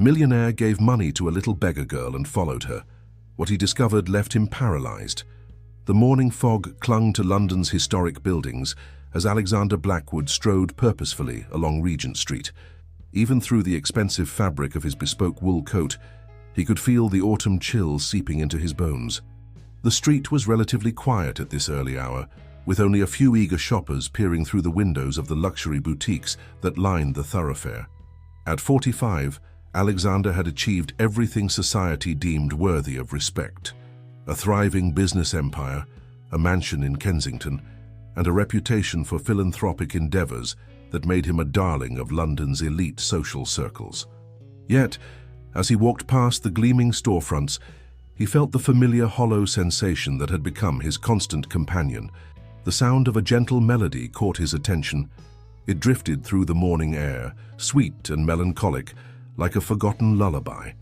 Millionaire gave money to a little beggar girl and followed her. What he discovered left him paralyzed. The morning fog clung to London's historic buildings as Alexander Blackwood strode purposefully along Regent Street. Even through the expensive fabric of his bespoke wool coat, he could feel the autumn chill seeping into his bones. The street was relatively quiet at this early hour, with only a few eager shoppers peering through the windows of the luxury boutiques that lined the thoroughfare. At 45, Alexander had achieved everything society deemed worthy of respect: a thriving business empire, a mansion in Kensington, and a reputation for philanthropic endeavors that made him a darling of London's elite social circles. Yet, as he walked past the gleaming storefronts, he felt the familiar hollow sensation that had become his constant companion. The sound of a gentle melody caught his attention. It drifted through the morning air, sweet and melancholic, like a forgotten lullaby.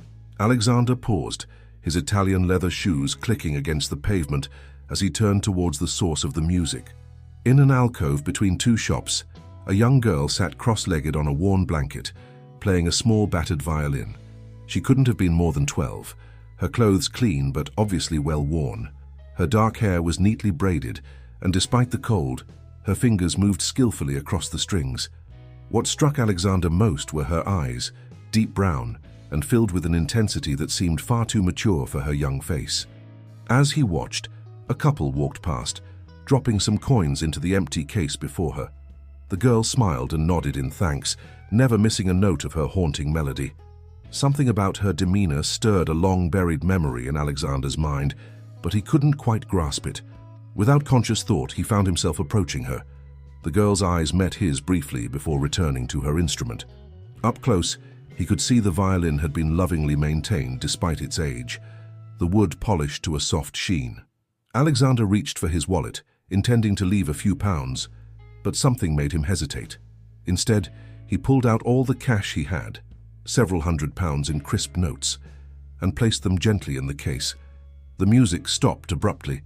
Alexander paused, his Italian leather shoes clicking against the pavement as he turned towards the source of the music. In an alcove between two shops, a young girl sat cross-legged on a worn blanket, playing a small battered violin. She couldn't have been more than 12, her clothes clean but obviously well worn. Her dark hair was neatly braided, and despite the cold, her fingers moved skillfully across the strings. What struck Alexander most were her eyes, deep brown and filled with an intensity that seemed far too mature for her young face. As he watched, a couple walked past, dropping some coins into the empty case before her. The girl smiled and nodded in thanks, never missing a note of her haunting melody. Something about her demeanor stirred a long-buried memory in Alexander's mind, but he couldn't quite grasp it. Without conscious thought, he found himself approaching her. The girl's eyes met his briefly before returning to her instrument. Up close, he could see the violin had been lovingly maintained despite its age, the wood polished to a soft sheen. Alexander reached for his wallet, intending to leave a few pounds, but something made him hesitate. Instead, he pulled out all the cash he had, several £100 in crisp notes, and placed them gently in the case. The music stopped abruptly.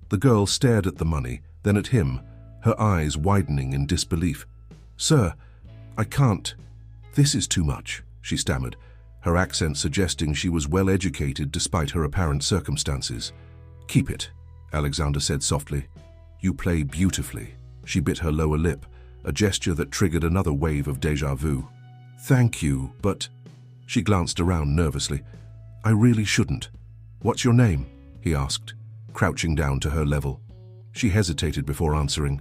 The girl stared at the money, then at him, her eyes widening in disbelief. "Sir, I can't. This is too much," she stammered, her accent suggesting she was well educated despite her apparent circumstances. "Keep it," Alexander said softly. "You play beautifully." She bit her lower lip, a gesture that triggered another wave of déjà vu. "Thank you, but..." She glanced around nervously. "I really shouldn't." "What's your name?" he asked, crouching down to her level. She hesitated before answering.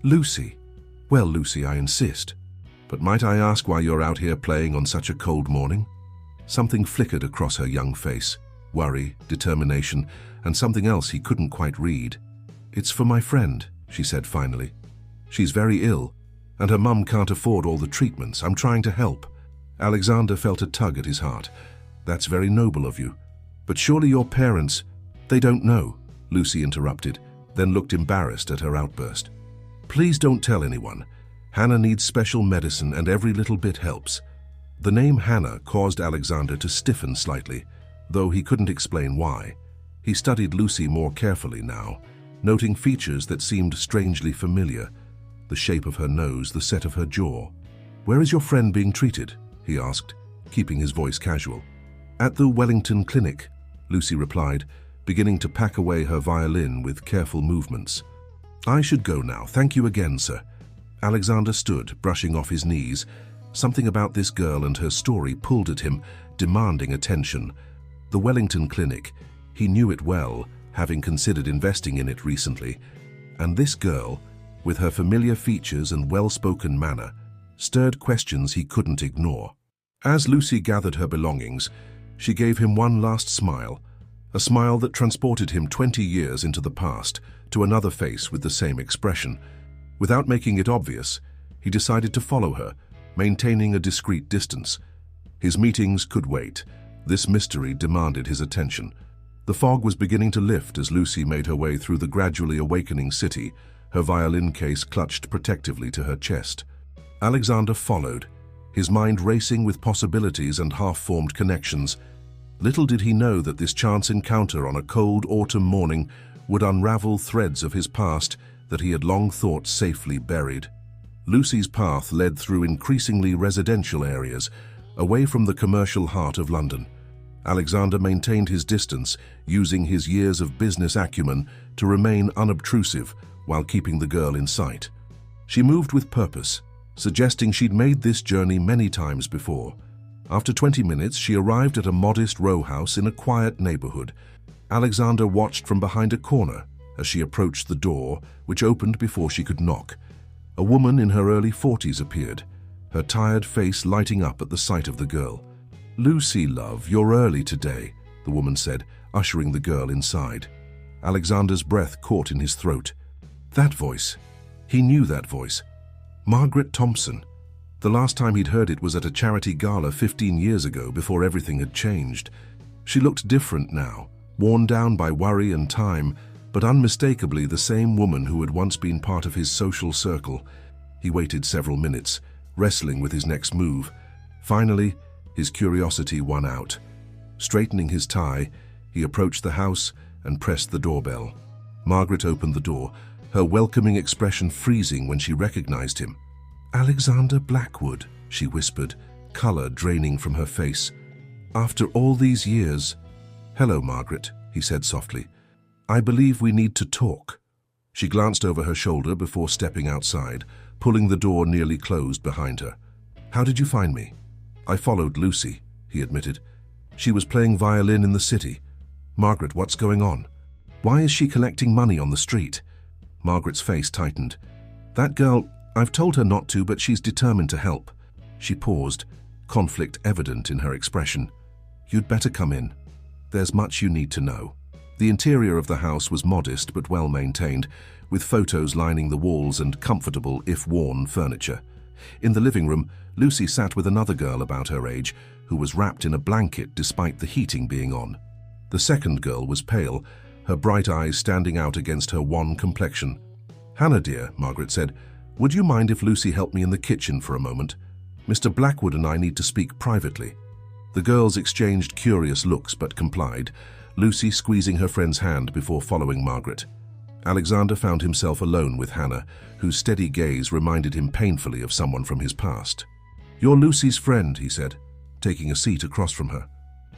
"Lucy." "Well, Lucy, I insist. But might I ask why you're out here playing on such a cold morning?" Something flickered across her young face. Worry, determination, and something else he couldn't quite read. "It's for my friend," she said finally. "She's very ill, and her mum can't afford all the treatments. I'm trying to help." Alexander felt a tug at his heart. "That's very noble of you. But surely your parents..." "They don't know," Lucy interrupted, then looked embarrassed at her outburst. "Please don't tell anyone. Hannah needs special medicine and every little bit helps." The name Hannah caused Alexander to stiffen slightly, though he couldn't explain why. He studied Lucy more carefully now, noting features that seemed strangely familiar: the shape of her nose, the set of her jaw. "Where is your friend being treated?" he asked, keeping his voice casual. "At the Wellington Clinic," Lucy replied, beginning to pack away her violin with careful movements. "I should go now. Thank you again, sir." Alexander stood, brushing off his knees. Something about this girl and her story pulled at him, demanding attention. The Wellington Clinic, he knew it well, having considered investing in it recently. And this girl, with her familiar features and well-spoken manner, stirred questions he couldn't ignore. As Lucy gathered her belongings, she gave him one last smile, a smile that transported him 20 years into the past, to another face with the same expression. Without making it obvious, he decided to follow her, maintaining a discreet distance. His meetings could wait. This mystery demanded his attention. The fog was beginning to lift as Lucy made her way through the gradually awakening city, her violin case clutched protectively to her chest. Alexander followed, his mind racing with possibilities and half-formed connections. Little did he know that this chance encounter on a cold autumn morning would unravel threads of his past that he had long thought safely buried. Lucy's path led through increasingly residential areas, away from the commercial heart of London. Alexander maintained his distance, using his years of business acumen to remain unobtrusive while keeping the girl in sight. She moved with purpose, suggesting she'd made this journey many times before. After 20 minutes, she arrived at a modest row house in a quiet neighborhood. Alexander watched from behind a corner as she approached the door, which opened before she could knock. A woman in her early 40s appeared, her tired face lighting up at the sight of the girl. "Lucy, love, you're early today," the woman said, ushering the girl inside. Alexander's breath caught in his throat. That voice. He knew that voice. Margaret Thompson. The last time he'd heard it was at a charity gala 15 years ago, before everything had changed. She looked different now, worn down by worry and time, but unmistakably the same woman who had once been part of his social circle. He waited several minutes, wrestling with his next move. Finally, his curiosity won out. Straightening his tie, he approached the house and pressed the doorbell. Margaret opened the door, her welcoming expression freezing when she recognized him. "Alexander Blackwood," she whispered, color draining from her face. "After all these years..." "Hello, Margaret," he said softly. "I believe we need to talk." She glanced over her shoulder before stepping outside, pulling the door nearly closed behind her. "How did you find me?" "I followed Lucy," he admitted. "She was playing violin in the city." "Margaret, what's going on? Why is she collecting money on the street?" Margaret's face tightened. "That girl, I've told her not to, but she's determined to help." She paused, conflict evident in her expression. "You'd better come in. There's much you need to know." The interior of the house was modest but well maintained, with photos lining the walls and comfortable, if worn, furniture. In the living room, Lucy sat with another girl about her age, who was wrapped in a blanket despite the heating being on. The second girl was pale, her bright eyes standing out against her wan complexion. "Hannah, dear," Margaret said, "would you mind if Lucy helped me in the kitchen for a moment? Mr. Blackwood and I need to speak privately." The girls exchanged curious looks but complied, Lucy squeezing her friend's hand before following Margaret. Alexander found himself alone with Hannah, whose steady gaze reminded him painfully of someone from his past. "You're Lucy's friend," he said, taking a seat across from her.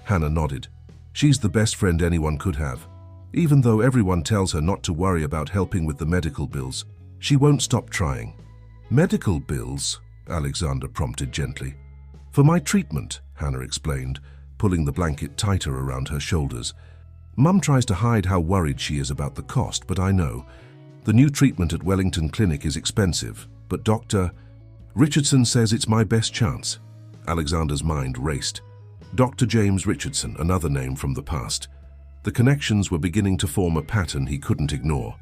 Hannah nodded. "She's the best friend anyone could have. Even though everyone tells her not to worry about helping with the medical bills, she won't stop trying." "Medical bills?" Alexander prompted gently. "For my treatment," Hannah explained, pulling the blanket tighter around her shoulders. "Mum tries to hide how worried she is about the cost, but I know. The new treatment at Wellington Clinic is expensive, but Dr. Richardson says it's my best chance." Alexander's mind raced. Dr. James Richardson, another name from the past. The connections were beginning to form a pattern he couldn't ignore.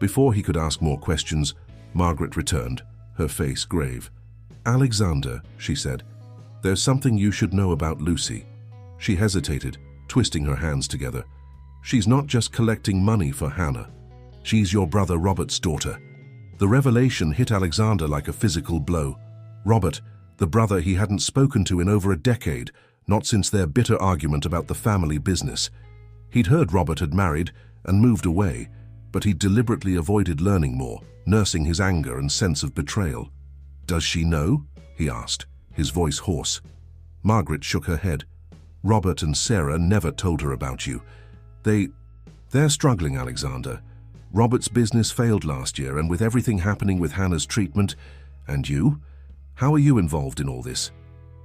Before he could ask more questions, Margaret returned, her face grave. "Alexander," she said, "there's something you should know about Lucy." She hesitated, twisting her hands together. "She's not just collecting money for Hannah. She's your brother Robert's daughter." The revelation hit Alexander like a physical blow. Robert, the brother he hadn't spoken to in over a decade, not since their bitter argument about the family business. He'd heard Robert had married and moved away, but he deliberately avoided learning more, nursing his anger and sense of betrayal. "Does she know?" he asked, his voice hoarse. Margaret shook her head. "Robert and Sarah never told her about you. They're struggling, Alexander. Robert's business failed last year, and with everything happening with Hannah's treatment, and you? How are you involved in all this?"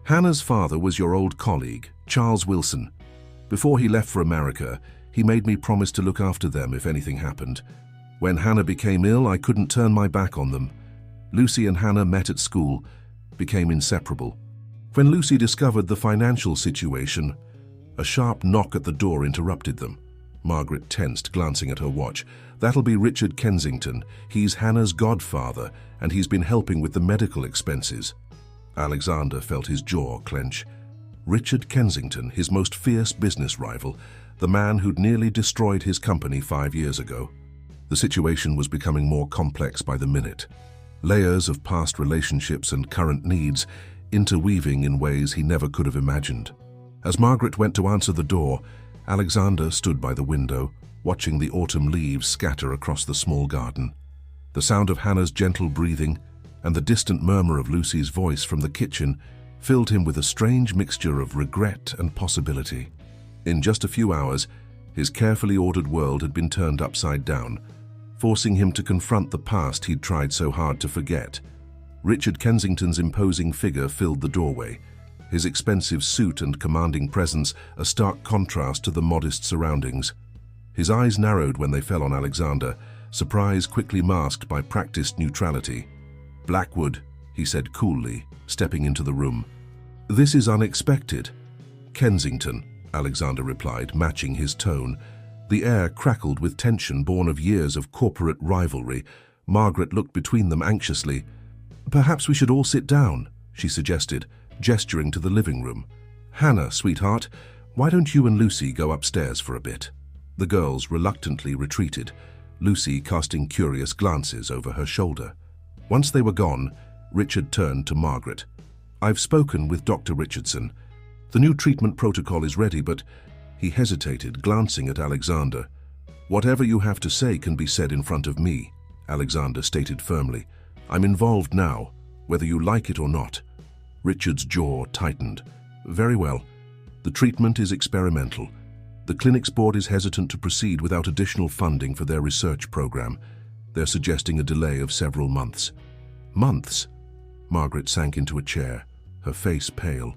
"Hannah's father was your old colleague, Charles Wilson. Before he left for America, he made me promise to look after them if anything happened. When Hannah became ill, I couldn't turn my back on them. Lucy and Hannah met at school, became inseparable. When Lucy discovered the financial situation..." A sharp knock at the door interrupted them. Margaret tensed, glancing at her watch. "That'll be Richard Kensington. He's Hannah's godfather, and he's been helping with the medical expenses." Alexander felt his jaw clench. Richard Kensington, his most fierce business rival, the man who'd nearly destroyed his company 5 years ago. The situation was becoming more complex by the minute. Layers of past relationships and current needs interweaving in ways he never could have imagined. As Margaret went to answer the door, Alexander stood by the window, watching the autumn leaves scatter across the small garden. The sound of Hannah's gentle breathing and the distant murmur of Lucy's voice from the kitchen filled him with a strange mixture of regret and possibility. In just a few hours, his carefully ordered world had been turned upside down, forcing him to confront the past he'd tried so hard to forget. Richard Kensington's imposing figure filled the doorway, his expensive suit and commanding presence a stark contrast to the modest surroundings. His eyes narrowed when they fell on Alexander, surprise quickly masked by practiced neutrality. "Blackwood," he said coolly, stepping into the room. "This is unexpected." "Kensington," Alexander replied, matching his tone. The air crackled with tension born of years of corporate rivalry. Margaret looked between them anxiously. "Perhaps we should all sit down," she suggested, gesturing to the living room. "Hannah, sweetheart, why don't you and Lucy go upstairs for a bit?" The girls reluctantly retreated, Lucy casting curious glances over her shoulder. Once they were gone, Richard turned to Margaret. "I've spoken with Dr. Richardson. The new treatment protocol is ready, but..." He hesitated, glancing at Alexander. "Whatever you have to say can be said in front of me," Alexander stated firmly. "I'm involved now, whether you like it or not." Richard's jaw tightened. "Very well. The treatment is experimental. The clinic's board is hesitant to proceed without additional funding for their research program. They're suggesting a delay of several months." "Months?" Margaret sank into a chair, her face pale.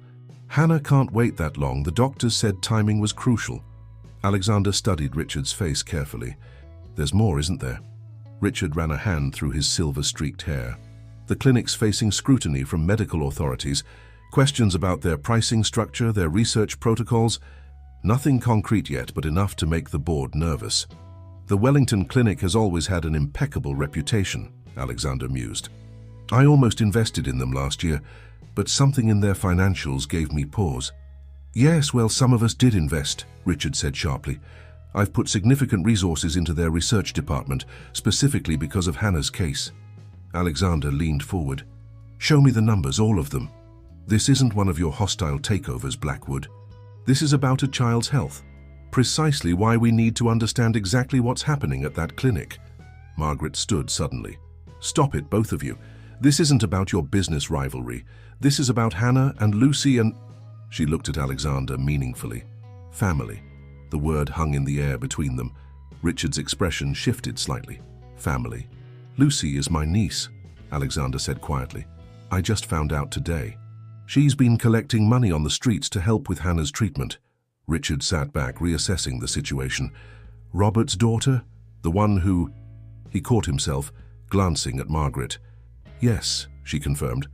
"Hannah can't wait that long. The doctors said timing was crucial." Alexander studied Richard's face carefully. "There's more, isn't there?" Richard ran a hand through his silver-streaked hair. "The clinic's facing scrutiny from medical authorities, questions about their pricing structure, their research protocols. Nothing concrete yet, but enough to make the board nervous." "The Wellington Clinic has always had an impeccable reputation," Alexander mused. "I almost invested in them last year, but something in their financials gave me pause." "Yes, well, some of us did invest," Richard said sharply. "I've put significant resources into their research department, specifically because of Hannah's case." Alexander leaned forward. "Show me the numbers, all of them. This isn't one of your hostile takeovers, Blackwood. This is about a child's health. Precisely why we need to understand exactly what's happening at that clinic." Margaret stood suddenly. "Stop it, both of you. This isn't about your business rivalry. This is about Hannah and Lucy and..." She looked at Alexander meaningfully. "Family." The word hung in the air between them. Richard's expression shifted slightly. "Family. Lucy is my niece," Alexander said quietly. "I just found out today. She's been collecting money on the streets to help with Hannah's treatment." Richard sat back, reassessing the situation. "Robert's daughter? The one who..." He caught himself, glancing at Margaret. "Yes," she confirmed.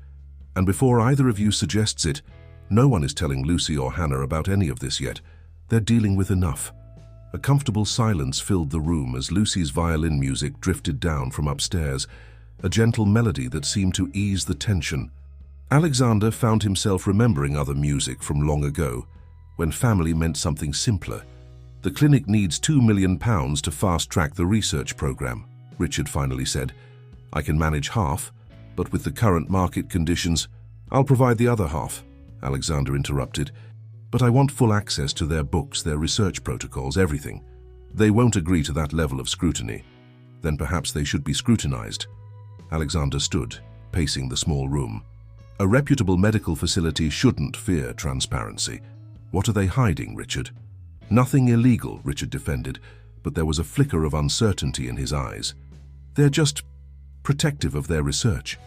"And before either of you suggests it, no one is telling Lucy or Hannah about any of this yet. They're dealing with enough." A comfortable silence filled the room as Lucy's violin music drifted down from upstairs, a gentle melody that seemed to ease the tension. Alexander found himself remembering other music from long ago, when family meant something simpler. "The clinic needs £2 million to fast-track the research program," Richard finally said. "I can manage half, but with the current market conditions..." "I'll provide the other half," Alexander interrupted. "But I want full access to their books, their research protocols, everything." "They won't agree to that level of scrutiny." "Then perhaps they should be scrutinized." Alexander stood, pacing the small room. "A reputable medical facility shouldn't fear transparency. What are they hiding, Richard?" "Nothing illegal," Richard defended, but there was a flicker of uncertainty in his eyes. "They're just protective of their research."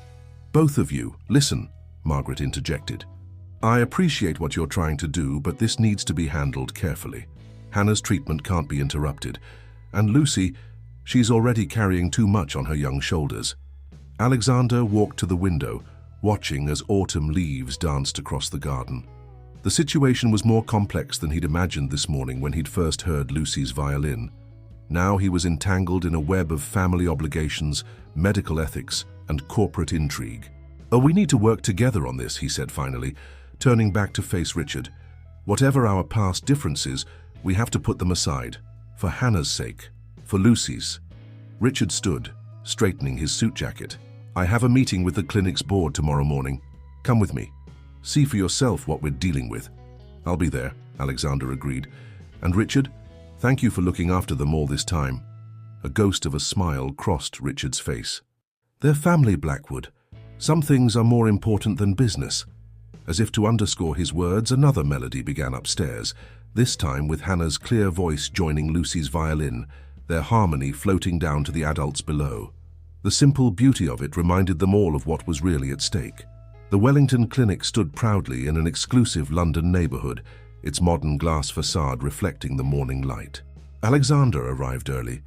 "Both of you, listen," Margaret interjected. "I appreciate what you're trying to do, but this needs to be handled carefully. Hannah's treatment can't be interrupted. And Lucy, she's already carrying too much on her young shoulders." Alexander walked to the window, watching as autumn leaves danced across the garden. The situation was more complex than he'd imagined this morning when he'd first heard Lucy's violin. Now he was entangled in a web of family obligations, medical ethics, and corporate intrigue. "Oh, we need to work together on this," he said finally, turning back to face Richard. "Whatever our past differences, we have to put them aside. For Hannah's sake. For Lucy's." Richard stood, straightening his suit jacket. "I have a meeting with the clinic's board tomorrow morning. Come with me. See for yourself what we're dealing with." "I'll be there," Alexander agreed. "And Richard, thank you for looking after them all this time." A ghost of a smile crossed Richard's face. "They're family, Blackwood. Some things are more important than business." As if to underscore his words, another melody began upstairs, this time with Hannah's clear voice joining Lucy's violin, their harmony floating down to the adults below. The simple beauty of it reminded them all of what was really at stake. The Wellington Clinic stood proudly in an exclusive London neighbourhood, its modern glass facade reflecting the morning light. Alexander arrived early,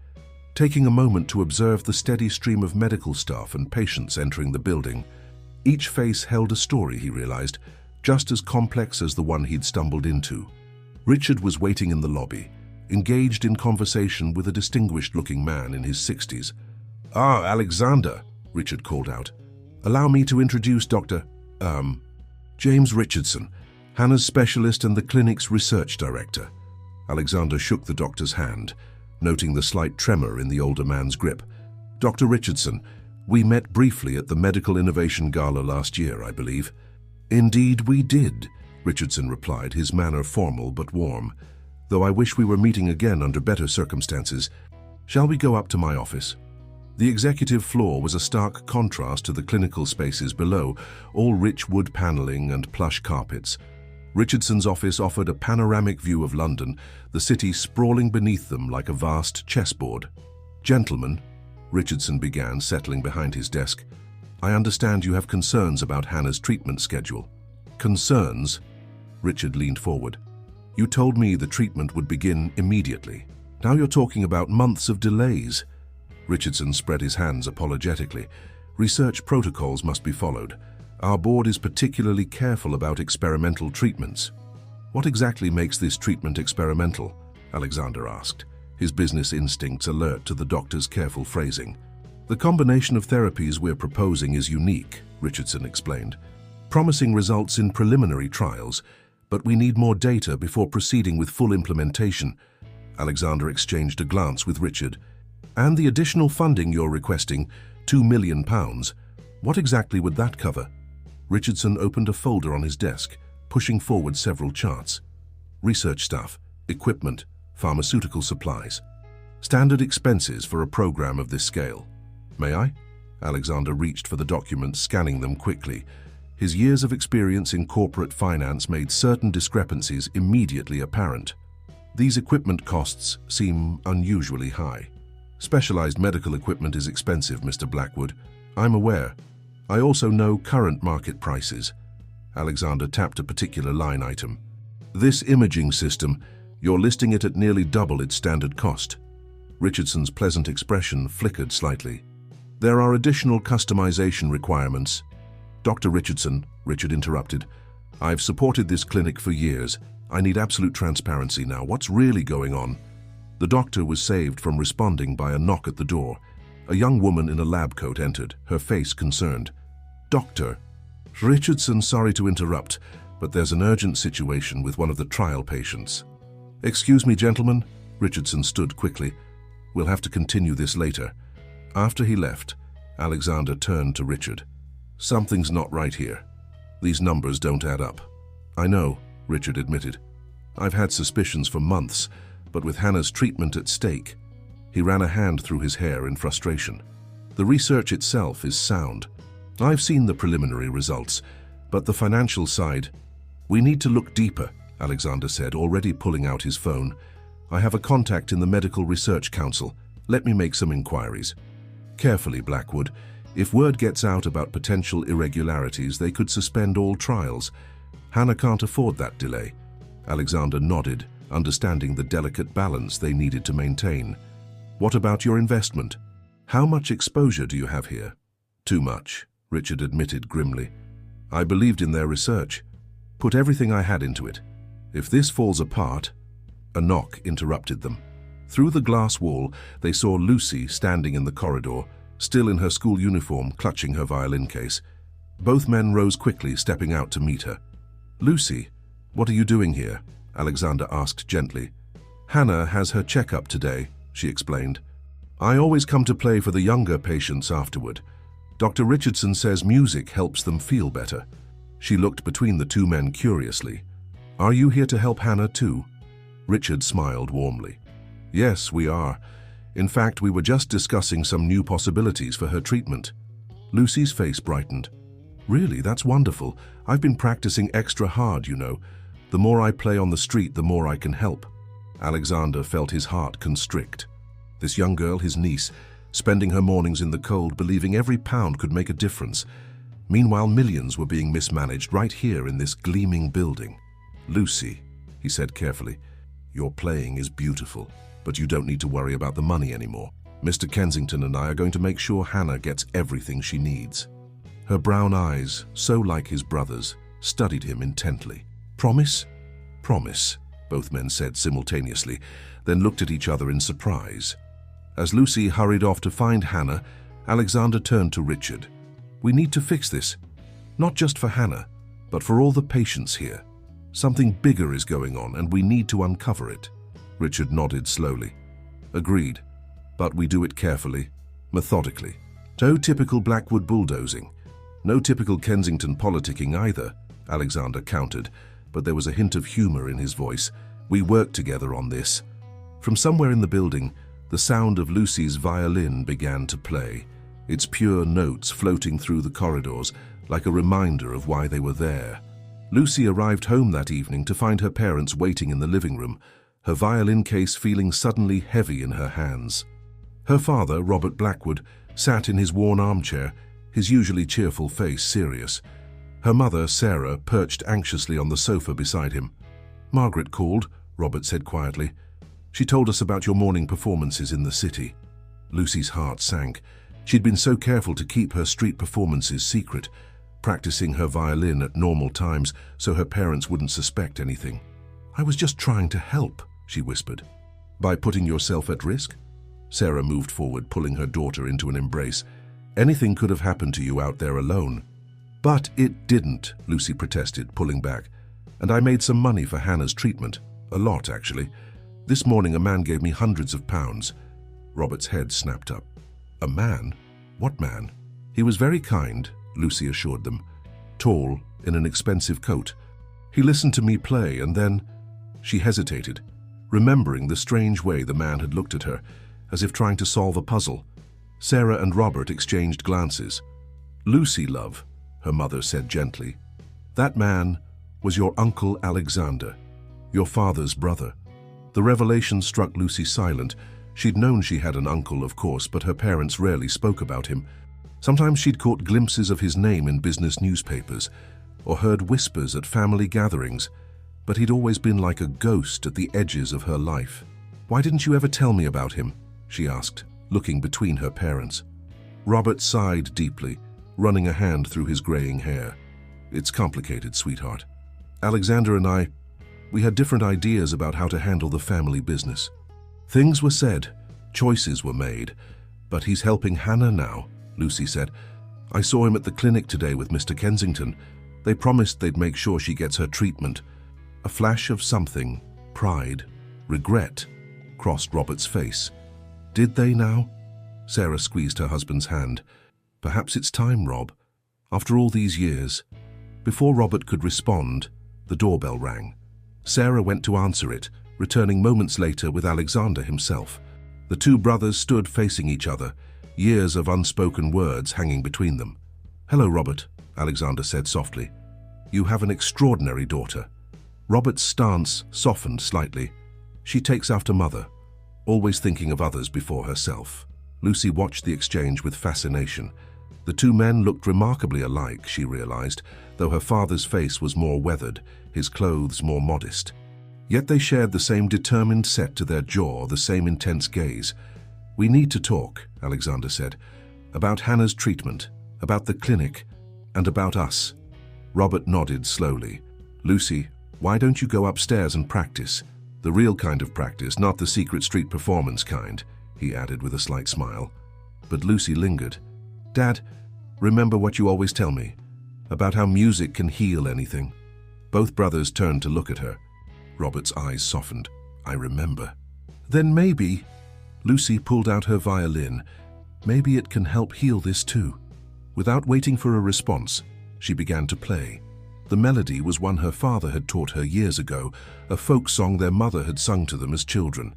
taking a moment to observe the steady stream of medical staff and patients entering the building. Each face held a story, he realized, just as complex as the one he'd stumbled into. Richard was waiting in the lobby, engaged in conversation with a distinguished-looking man in his 60s. "Ah, Alexander," Richard called out. "Allow me to introduce Dr. James Richardson, Hannah's specialist and the clinic's research director." Alexander shook the doctor's hand, noting the slight tremor in the older man's grip. "Dr. Richardson, we met briefly at the Medical Innovation Gala last year, I believe." "Indeed we did," Richardson replied, his manner formal but warm. "Though I wish we were meeting again under better circumstances. Shall we go up to my office?" The executive floor was a stark contrast to the clinical spaces below, all rich wood paneling and plush carpets. Richardson's office offered a panoramic view of London, the city sprawling beneath them like a vast chessboard. "Gentlemen," Richardson began, settling behind his desk, "I understand you have concerns about Hannah's treatment schedule." "Concerns?" Richard leaned forward. "You told me the treatment would begin immediately. Now you're talking about months of delays." Richardson spread his hands apologetically. "Research protocols must be followed. Our board is particularly careful about experimental treatments." "What exactly makes this treatment experimental?" Alexander asked, his business instincts alert to the doctor's careful phrasing. "The combination of therapies we're proposing is unique," Richardson explained. "Promising results in preliminary trials, but we need more data before proceeding with full implementation." Alexander exchanged a glance with Richard. "And the additional funding you're requesting, £2 million. What exactly would that cover?" Richardson opened a folder on his desk, pushing forward several charts. "Research staff, equipment, pharmaceutical supplies. Standard expenses for a program of this scale." "May I?" Alexander reached for the documents, scanning them quickly. His years of experience in corporate finance made certain discrepancies immediately apparent. "These equipment costs seem unusually high." "Specialized medical equipment is expensive, Mr. Blackwood. I'm aware. I also know current market prices." Alexander tapped a particular line item. "This imaging system, you're listing it at nearly double its standard cost." Richardson's pleasant expression flickered slightly. "There are additional customization requirements." "Dr. Richardson," Richard interrupted, "I've supported this clinic for years. I need absolute transparency now. What's really going on?" The doctor was saved from responding by a knock at the door. A young woman in a lab coat entered, her face concerned. "Doctor." "Richardson, sorry to interrupt, but there's an urgent situation with one of the trial patients." "Excuse me, gentlemen." Richardson stood quickly. "We'll have to continue this later." After he left, Alexander turned to Richard. "Something's not right here. These numbers don't add up." "I know," Richard admitted. "I've had suspicions for months, but with Hannah's treatment at stake." He ran a hand through his hair in frustration. "The research itself is sound. I've seen the preliminary results, but the financial side—" "We need to look deeper," Alexander said, already pulling out his phone. "I have a contact in the Medical Research Council. Let me make some inquiries." "Carefully, Blackwood. If word gets out about potential irregularities, they could suspend all trials. Hannah can't afford that delay." Alexander nodded, understanding the delicate balance they needed to maintain. "What about your investment? How much exposure do you have here?" "Too much," Richard admitted grimly. "I believed in their research, put everything I had into it. If this falls apart—" A knock interrupted them. Through the glass wall, they saw Lucy standing in the corridor, still in her school uniform, clutching her violin case. Both men rose quickly, stepping out to meet her. "Lucy, what are you doing here?" Alexander asked gently. "Hannah has her checkup today," she explained. "I always come to play for the younger patients afterward. Dr. Richardson says music helps them feel better." She looked between the two men curiously. "Are you here to help Hannah too?" Richard smiled warmly. "Yes, we are. In fact, we were just discussing some new possibilities for her treatment." Lucy's face brightened. Really, that's wonderful. I've been practicing extra hard, you know. The more I play on the street, the more I can help. Alexander felt his heart constrict. This young girl, his niece, spending her mornings in the cold, believing every pound could make a difference. Meanwhile, millions were being mismanaged right here in this gleaming building. "Lucy," he said carefully, "your playing is beautiful, but you don't need to worry about the money anymore. Mr. Kensington and I are going to make sure Hannah gets everything she needs." Her brown eyes, so like his brother's, studied him intently. "Promise?" "Promise," both men said simultaneously, then looked at each other in surprise. As Lucy hurried off to find Hannah, Alexander turned to Richard. "We need to fix this, not just for Hannah, but for all the patients here. Something bigger is going on, and we need to uncover it." Richard nodded slowly. "Agreed, but we do it carefully, methodically. No typical Blackwood bulldozing. No typical Kensington politicking either," Alexander countered, but there was a hint of humor in his voice. "We work together on this." From somewhere in the building, the sound of Lucy's violin began to play, its pure notes floating through the corridors like a reminder of why they were there. Lucy arrived home that evening to find her parents waiting in the living room, her violin case feeling suddenly heavy in her hands. Her father, Robert Blackwood, sat in his worn armchair, his usually cheerful face serious. Her mother, Sarah, perched anxiously on the sofa beside him. "Margaret called," Robert said quietly. "She told us about your morning performances in the city." Lucy's heart sank. She'd been so careful to keep her street performances secret, practicing her violin at normal times so her parents wouldn't suspect anything. "I was just trying to help," she whispered. "By putting yourself at risk?" Sarah moved forward, pulling her daughter into an embrace. "Anything could have happened to you out there alone." "But it didn't," Lucy protested, pulling back. "And I made some money for Hannah's treatment. A lot, actually. This morning a man gave me hundreds of pounds." Robert's head snapped up. "A man? What man?" "He was very kind," Lucy assured them. "Tall, in an expensive coat. He listened to me play and then—" She hesitated, remembering the strange way the man had looked at her, as if trying to solve a puzzle. Sarah and Robert exchanged glances. "Lucy, love," her mother said gently, "that man was your Uncle Alexander, your father's brother." The revelation struck Lucy silent. She'd known she had an uncle, of course, but her parents rarely spoke about him. Sometimes she'd caught glimpses of his name in business newspapers, or heard whispers at family gatherings, but he'd always been like a ghost at the edges of her life. "Why didn't you ever tell me about him?" she asked, looking between her parents. Robert sighed deeply, running a hand through his graying hair. "It's complicated, sweetheart. Alexander and we had different ideas about how to handle the family business. Things were said, choices were made, but he's helping Hannah now," Lucy said. "I saw him at the clinic today with Mr. Kensington. They promised they'd make sure she gets her treatment." A flash of something, pride, regret, crossed Robert's face. "Did they now?" Sarah squeezed her husband's hand. "Perhaps it's time, Rob. After all these years." Before Robert could respond, the doorbell rang. Sarah went to answer it, returning moments later with Alexander himself. The two brothers stood facing each other, years of unspoken words hanging between them. "Hello, Robert," Alexander said softly. "You have an extraordinary daughter." Robert's stance softened slightly. "She takes after mother, always thinking of others before herself." Lucy watched the exchange with fascination. The two men looked remarkably alike, she realized, though her father's face was more weathered, his clothes more modest. Yet they shared the same determined set to their jaw, the same intense gaze. "We need to talk," Alexander said, "about Hannah's treatment, about the clinic, and about us." Robert nodded slowly. "Lucy, why don't you go upstairs and practice? The real kind of practice, not the secret street performance kind," he added with a slight smile. But Lucy lingered. "Dad, remember what you always tell me, about how music can heal anything." Both brothers turned to look at her. Robert's eyes softened. "I remember." "Then maybe," Lucy pulled out her violin, "maybe it can help heal this too." Without waiting for a response, she began to play. The melody was one her father had taught her years ago, a folk song their mother had sung to them as children.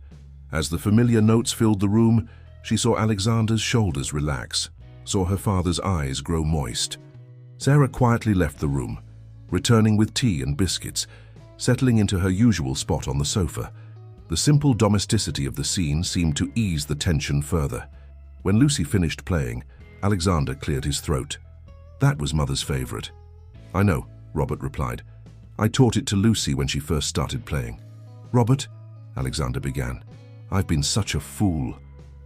As the familiar notes filled the room, she saw Alexander's shoulders relax, saw her father's eyes grow moist. Sarah quietly left the room, returning with tea and biscuits, settling into her usual spot on the sofa. The simple domesticity of the scene seemed to ease the tension further. When Lucy finished playing, Alexander cleared his throat. That was Mother's favorite. I know, Robert replied. I taught it to Lucy when she first started playing. Robert, Alexander began, I've been such a fool.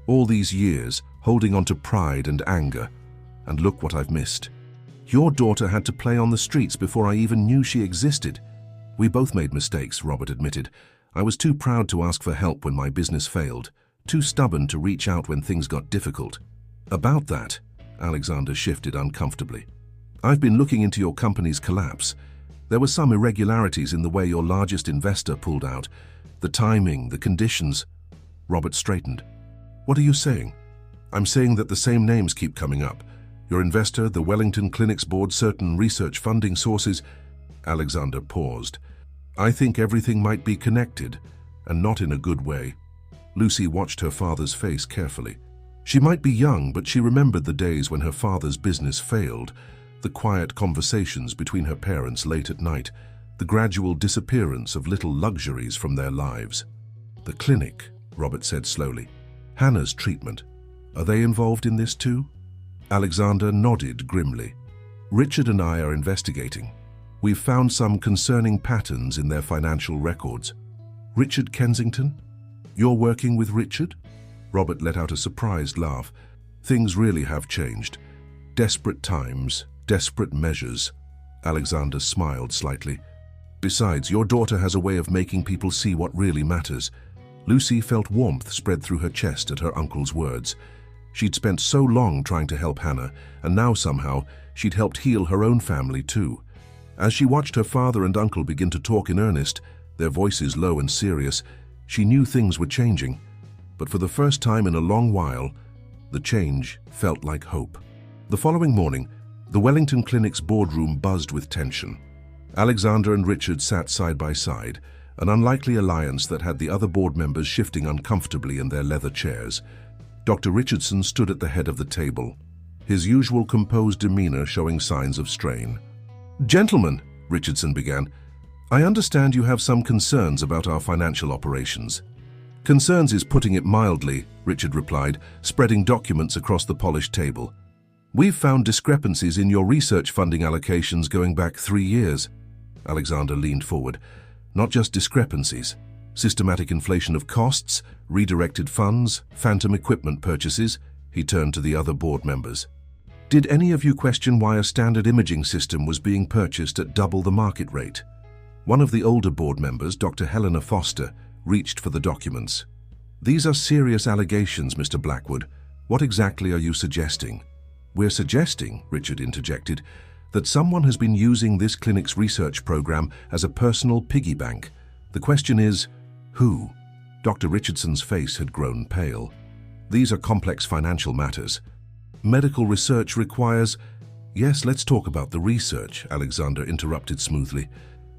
All these years, holding on to pride and anger. And look what I've missed. Your daughter had to play on the streets before I even knew she existed. We both made mistakes, Robert admitted. I was too proud to ask for help when my business failed, too stubborn to reach out when things got difficult. About that, Alexander shifted uncomfortably. I've been looking into your company's collapse. There were some irregularities in the way your largest investor pulled out. The timing, the conditions. Robert straightened. What are you saying? I'm saying that the same names keep coming up. Your investor, the Wellington Clinics board, certain research funding sources. Alexander paused. I think everything might be connected, and not in a good way. Lucy watched her father's face carefully. She might be young, but she remembered the days when her father's business failed, the quiet conversations between her parents late at night, the gradual disappearance of little luxuries from their lives. The clinic, Robert said slowly. Hannah's treatment. Are they involved in this too? Alexander nodded grimly. Richard and I are investigating. We've found some concerning patterns in their financial records. Richard Kensington? You're working with Richard? Robert let out a surprised laugh. Things really have changed. Desperate times, desperate measures. Alexander smiled slightly. Besides, your daughter has a way of making people see what really matters. Lucy felt warmth spread through her chest at her uncle's words. She'd spent so long trying to help Hannah, and now somehow she'd helped heal her own family too. As she watched her father and uncle begin to talk in earnest, their voices low and serious, she knew things were changing. But for the first time in a long while, the change felt like hope. The following morning, the Wellington Clinic's boardroom buzzed with tension. Alexander and Richard sat side by side, an unlikely alliance that had the other board members shifting uncomfortably in their leather chairs. Dr. Richardson stood at the head of the table, his usual composed demeanor showing signs of strain. Gentlemen, Richardson began, I understand you have some concerns about our financial operations. Concerns is putting it mildly, Richard replied, spreading documents across the polished table. We've found discrepancies in your research funding allocations going back 3 years. Alexander leaned forward. Not just discrepancies. Systematic inflation of costs, redirected funds, phantom equipment purchases. He turned to the other board members. Did any of you question why a standard imaging system was being purchased at double the market rate? One of the older board members, Dr. Helena Foster, reached for the documents. These are serious allegations, Mr. Blackwood. What exactly are you suggesting? We're suggesting, Richard interjected, that someone has been using this clinic's research program as a personal piggy bank. The question is, who? Dr. Richardson's face had grown pale. These are complex financial matters. Medical research requires... Yes, let's talk about the research, Alexander interrupted smoothly.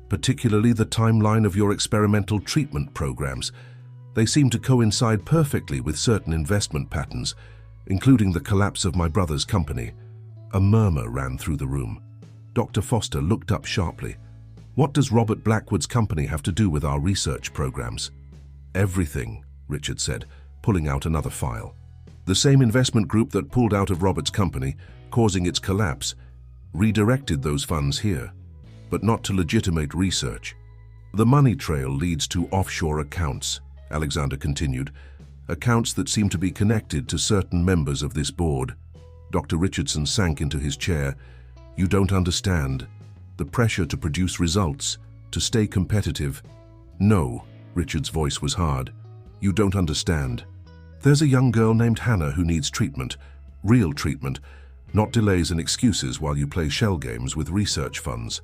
Particularly the timeline of your experimental treatment programs. They seem to coincide perfectly with certain investment patterns, including the collapse of my brother's company. A murmur ran through the room. Dr. Foster looked up sharply. What does Robert Blackwood's company have to do with our research programs? Everything, Richard said, pulling out another file. The same investment group that pulled out of Robert's company, causing its collapse, redirected those funds here, but not to legitimate research. The money trail leads to offshore accounts, Alexander continued, accounts that seem to be connected to certain members of this board. Dr. Richardson sank into his chair. You don't understand. The pressure to produce results, to stay competitive. No, Richard's voice was hard. You don't understand. There's a young girl named Hannah who needs treatment, real treatment, not delays and excuses while you play shell games with research funds.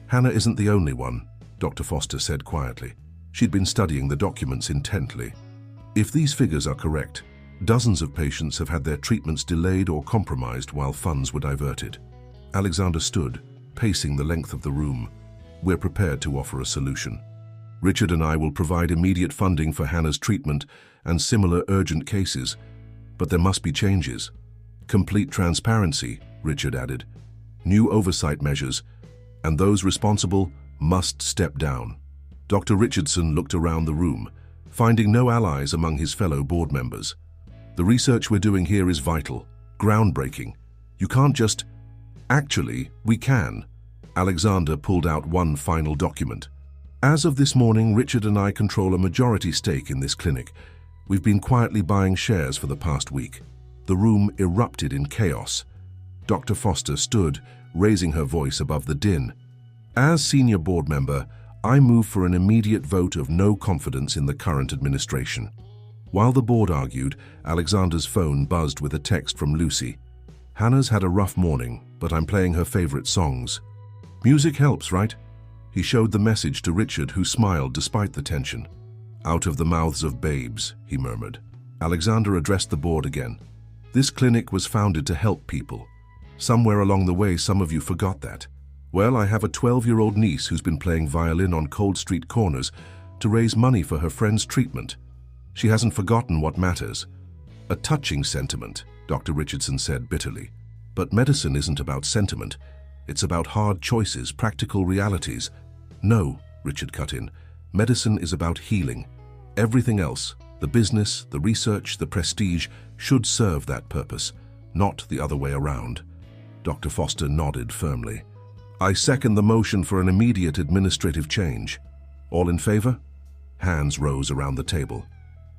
Hannah isn't the only one, Dr. Foster said quietly. She'd been studying the documents intently. If these figures are correct, dozens of patients have had their treatments delayed or compromised while funds were diverted. Alexander stood, pacing the length of the room. We're prepared to offer a solution. Richard and I will provide immediate funding for Hannah's treatment and similar urgent cases, but there must be changes. Complete transparency, Richard added. new oversight measures, and those responsible must step down. Dr. Richardson looked around the room, finding no allies among his fellow board members. The research we're doing here is vital, groundbreaking. You can't just... Actually, we can. Alexander pulled out one final document. As of this morning, Richard and I control a majority stake in this clinic. We've been quietly buying shares for the past week. The room erupted in chaos. Dr. Foster stood, raising her voice above the din. As senior board member, I move for an immediate vote of no confidence in the current administration. While the board argued, Alexander's phone buzzed with a text from Lucy. Hannah's had a rough morning, but I'm playing her favorite songs. Music helps, right? He showed the message to Richard, who smiled despite the tension. Out of the mouths of babes, he murmured. Alexander addressed the board again. This clinic was founded to help people. Somewhere along the way, some of you forgot that. Well, I have a 12-year-old niece who's been playing violin on cold street corners to raise money for her friend's treatment. She hasn't forgotten what matters. A touching sentiment, Dr. Richardson said bitterly. But medicine isn't about sentiment. It's about hard choices, practical realities. No, Richard cut in. Medicine is about healing. Everything else, the business, the research, the prestige, should serve that purpose, not the other way around. Dr. Foster nodded firmly. I second the motion for an immediate administrative change. All in favor? Hands rose around the table.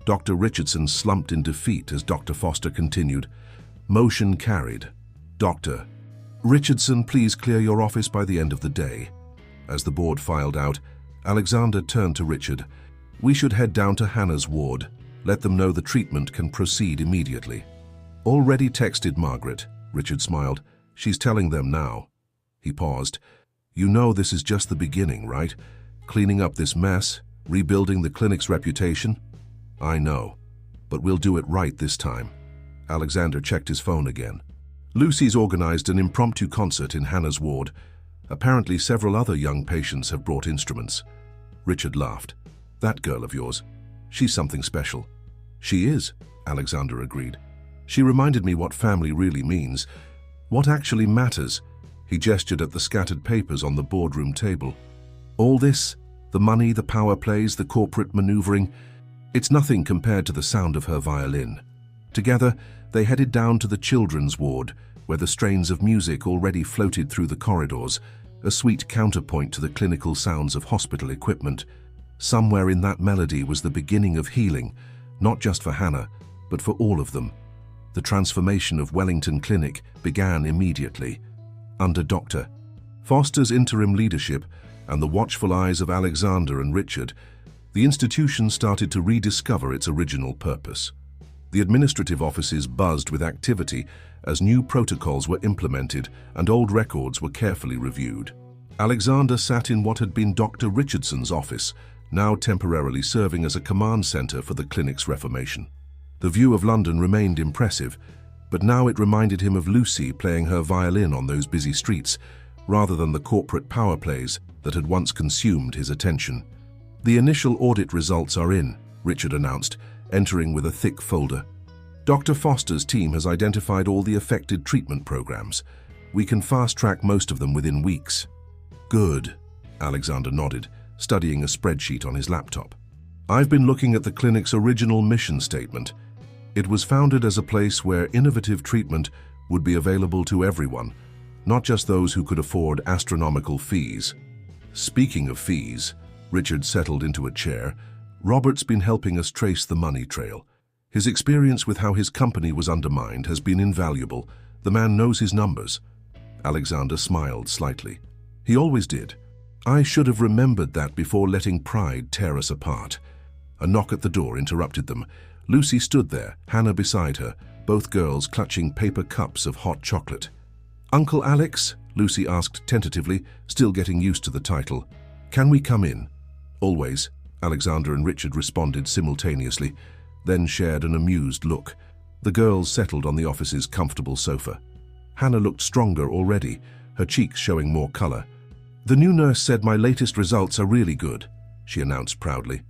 Dr. Richardson slumped in defeat as Dr. Foster continued. Motion carried. Dr. Richardson, please clear your office by the end of the day. As the board filed out, Alexander turned to Richard. We should head down to Hannah's ward. Let them know the treatment can proceed immediately. Already texted Margaret, Richard smiled. She's telling them now. He paused. You know this is just the beginning, right? Cleaning up this mess, rebuilding the clinic's reputation? I know, but we'll do it right this time. Alexander checked his phone again. Lucy's organized an impromptu concert in Hannah's ward. Apparently several other young patients have brought instruments. Richard laughed. That girl of yours, she's something special. She is, Alexander agreed. She reminded me what family really means. What actually matters? He gestured at the scattered papers on the boardroom table. All this, the money, the power plays, the corporate maneuvering, it's nothing compared to the sound of her violin. Together, they headed down to the children's ward, where the strains of music already floated through the corridors, a sweet counterpoint to the clinical sounds of hospital equipment. Somewhere in that melody was the beginning of healing, not just for Hannah, but for all of them. The transformation of Wellington Clinic began immediately. Under Dr. Foster's interim leadership and the watchful eyes of Alexander and Richard, the institution started to rediscover its original purpose. The administrative offices buzzed with activity as new protocols were implemented and old records were carefully reviewed. Alexander sat in what had been Dr. Richardson's office, now temporarily serving as a command center for the clinic's reformation. The view of London remained impressive, but now it reminded him of Lucy playing her violin on those busy streets, rather than the corporate power plays that had once consumed his attention. The initial audit results are in, Richard announced, entering with a thick folder. Dr. Foster's team has identified all the affected treatment programs. We can fast-track most of them within weeks. Good, Alexander nodded, studying a spreadsheet on his laptop. I've been looking at the clinic's original mission statement. It was founded as a place where innovative treatment would be available to everyone, not just those who could afford astronomical fees. Speaking of fees, Richard settled into a chair. Robert's been helping us trace the money trail. His experience with how his company was undermined has been invaluable. The man knows his numbers. Alexander smiled slightly. He always did. I should have remembered that before letting pride tear us apart. A knock at the door interrupted them. Lucy stood there, Hannah beside her, both girls clutching paper cups of hot chocolate. Uncle Alex? Lucy asked tentatively, still getting used to the title. Can we come in? Always, Alexander and Richard responded simultaneously, then shared an amused look. The girls settled on the office's comfortable sofa. Hannah looked stronger already, her cheeks showing more color. The new nurse said my latest results are really good, she announced proudly.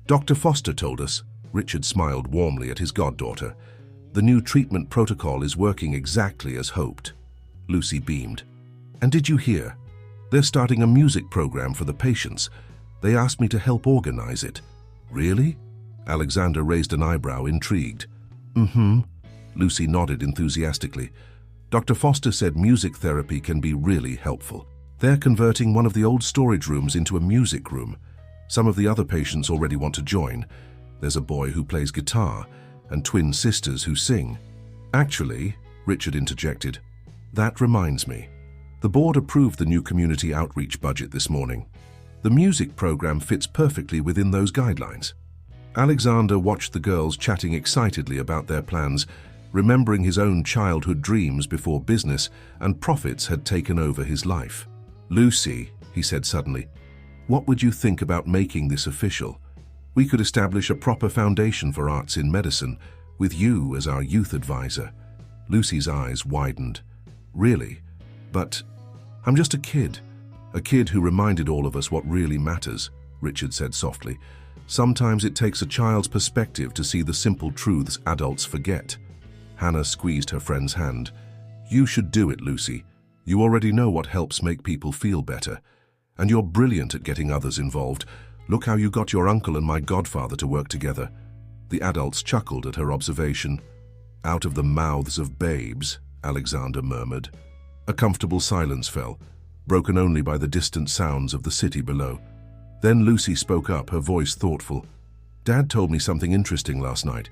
Dr. Foster told us. Richard smiled warmly at his goddaughter. The new treatment protocol is working exactly as hoped. Lucy beamed. And did you hear? They're starting a music program for the patients. They asked me to help organize it. Really? Alexander raised an eyebrow, intrigued. Mm-hmm. Lucy nodded enthusiastically. Dr. Foster said music therapy can be really helpful. They're converting one of the old storage rooms into a music room. Some of the other patients already want to join. There's a boy who plays guitar and twin sisters who sing. Actually, Richard interjected, that reminds me. The board approved the new community outreach budget this morning. The music program fits perfectly within those guidelines. Alexander watched the girls chatting excitedly about their plans, remembering his own childhood dreams before business and profits had taken over his life. Lucy, he said suddenly, what would you think about making this official? We could establish a proper foundation for arts in medicine, with you as our youth advisor. Lucy's eyes widened. Really? But I'm just a kid who reminded all of us what really matters, Richard said softly. Sometimes it takes a child's perspective to see the simple truths adults forget. Hannah squeezed her friend's hand. You should do it, Lucy. You already know what helps make people feel better. And you're brilliant at getting others involved. Look how you got your uncle and my godfather to work together. The adults chuckled at her observation. Out of the mouths of babes, Alexander murmured. A comfortable silence fell, broken only by the distant sounds of the city below. Then Lucy spoke up, her voice thoughtful. Dad told me something interesting last night.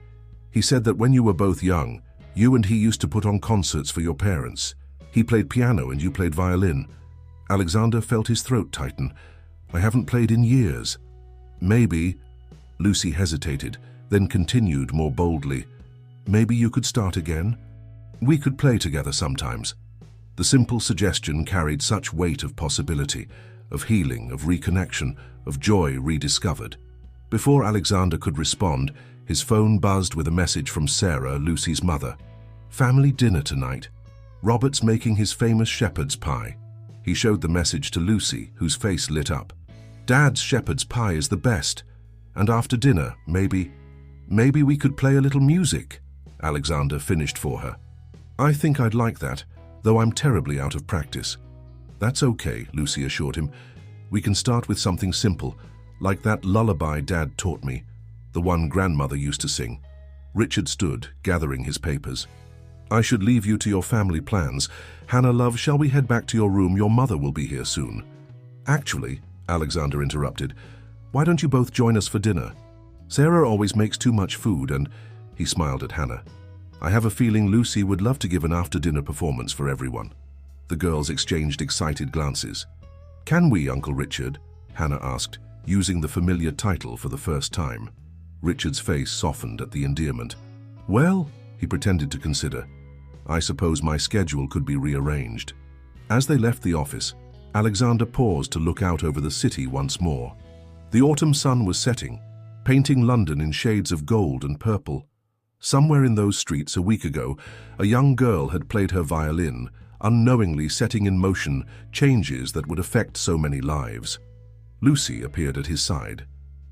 He said that when you were both young, you and he used to put on concerts for your parents. He played piano and you played violin. Alexander felt his throat tighten. I haven't played in years. Maybe, Lucy hesitated, then continued more boldly. Maybe you could start again? We could play together sometimes. The simple suggestion carried such weight of possibility, of healing, of reconnection, of joy rediscovered. Before Alexander could respond, his phone buzzed with a message from Sarah, Lucy's mother. Family dinner tonight. Robert's making his famous shepherd's pie. He showed the message to Lucy, whose face lit up. Dad's shepherd's pie is the best. And after dinner, maybe we could play a little music, Alexander finished for her. I think I'd like that, though I'm terribly out of practice. That's okay, Lucy assured him. We can start with something simple, like that lullaby Dad taught me, the one grandmother used to sing. Richard stood, gathering his papers. I should leave you to your family plans. Hannah, love, shall we head back to your room? Your mother will be here soon. Actually, Alexander interrupted, why don't you both join us for dinner? Sarah always makes too much food and, he smiled at Hannah. I have a feeling Lucy would love to give an after-dinner performance for everyone. The girls exchanged excited glances. Can we, Uncle Richard? Hannah asked, using the familiar title for the first time. Richard's face softened at the endearment. Well, he pretended to consider. I suppose my schedule could be rearranged. As they left the office, Alexander paused to look out over the city once more. The autumn sun was setting, painting London in shades of gold and purple. Somewhere in those streets a week ago, a young girl had played her violin, unknowingly setting in motion changes that would affect so many lives. Lucy appeared at his side.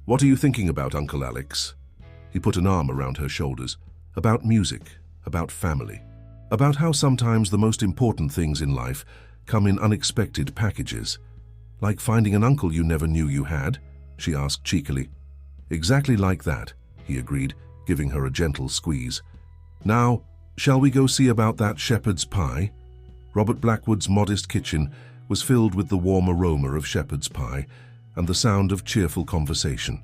What are you thinking about, Uncle Alex? He put an arm around her shoulders. About music, about family, about how sometimes the most important things in life come in unexpected packages. Like finding an uncle you never knew you had? She asked cheekily. Exactly like that, he agreed, giving her a gentle squeeze. Now, shall we go see about that shepherd's pie? Robert Blackwood's modest kitchen was filled with the warm aroma of shepherd's pie and the sound of cheerful conversation.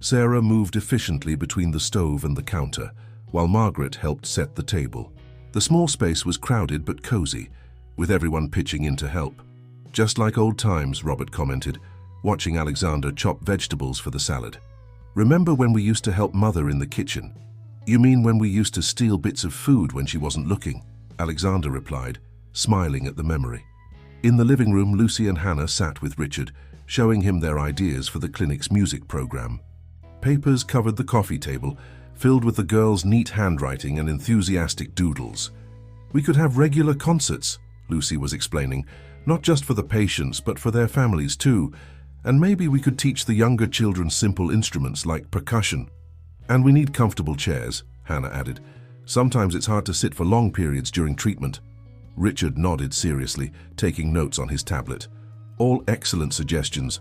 Sarah moved efficiently between the stove and the counter, while Margaret helped set the table. The small space was crowded but cozy, with everyone pitching in to help. Just like old times, Robert commented, watching Alexander chop vegetables for the salad. Remember when we used to help Mother in the kitchen? You mean when we used to steal bits of food when she wasn't looking? Alexander replied, smiling at the memory. In the living room, Lucy and Hannah sat with Richard, showing him their ideas for the clinic's music program. Papers covered the coffee table, filled with the girls' neat handwriting and enthusiastic doodles. We could have regular concerts, Lucy was explaining, not just for the patients but for their families too, and maybe we could teach the younger children simple instruments like percussion. And we need comfortable chairs, Hannah added. Sometimes it's hard to sit for long periods during treatment. Richard nodded seriously, taking notes on his tablet. All excellent suggestions.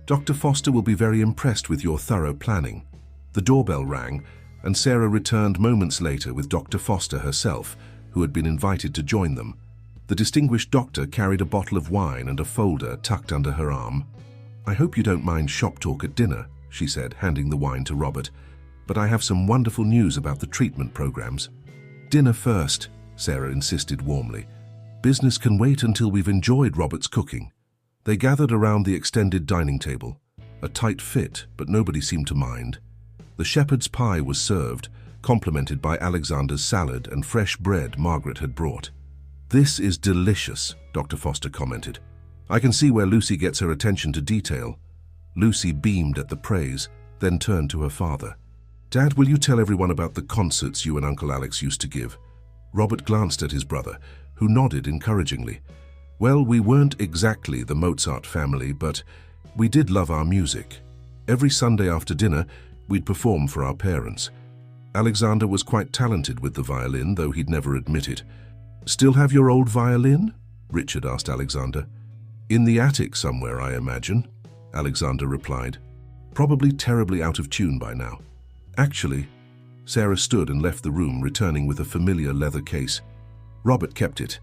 Dr. Foster will be very impressed with your thorough planning. The doorbell rang, and Sarah returned moments later with Dr. Foster herself, who had been invited to join them. The distinguished doctor carried a bottle of wine and a folder tucked under her arm. "I hope you don't mind shop talk at dinner," she said, handing the wine to Robert. "But I have some wonderful news about the treatment programs." "Dinner first," Sarah insisted warmly. "Business can wait until we've enjoyed Robert's cooking." They gathered around the extended dining table. A tight fit, but nobody seemed to mind. The shepherd's pie was served, complemented by Alexander's salad and fresh bread Margaret had brought. "This is delicious," Dr. Foster commented. "I can see where Lucy gets her attention to detail." Lucy beamed at the praise, then turned to her father. "Dad, will you tell everyone about the concerts you and Uncle Alex used to give?" Robert glanced at his brother, who nodded encouragingly. "Well, we weren't exactly the Mozart family, but we did love our music. Every Sunday after dinner, we'd perform for our parents. Alexander was quite talented with the violin, though he'd never admit it." "Still have your old violin?" Richard asked Alexander. "In the attic somewhere, I imagine," Alexander replied. "Probably terribly out of tune by now." "Actually," Sarah stood and left the room, returning with a familiar leather case. "Robert kept it.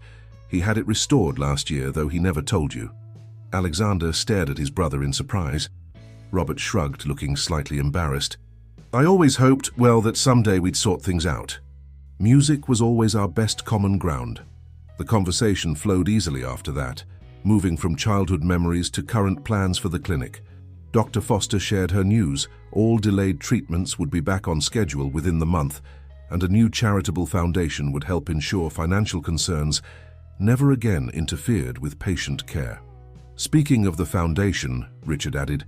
He had it restored last year, though he never told you." Alexander stared at his brother in surprise. Robert shrugged, looking slightly embarrassed. "I always hoped, well, that someday we'd sort things out. Music was always our best common ground." The conversation flowed easily after that, moving from childhood memories to current plans for the clinic. Dr. Foster shared her news. All delayed treatments would be back on schedule within the month, and a new charitable foundation would help ensure financial concerns never again interfered with patient care. "Speaking of the foundation," Richard added,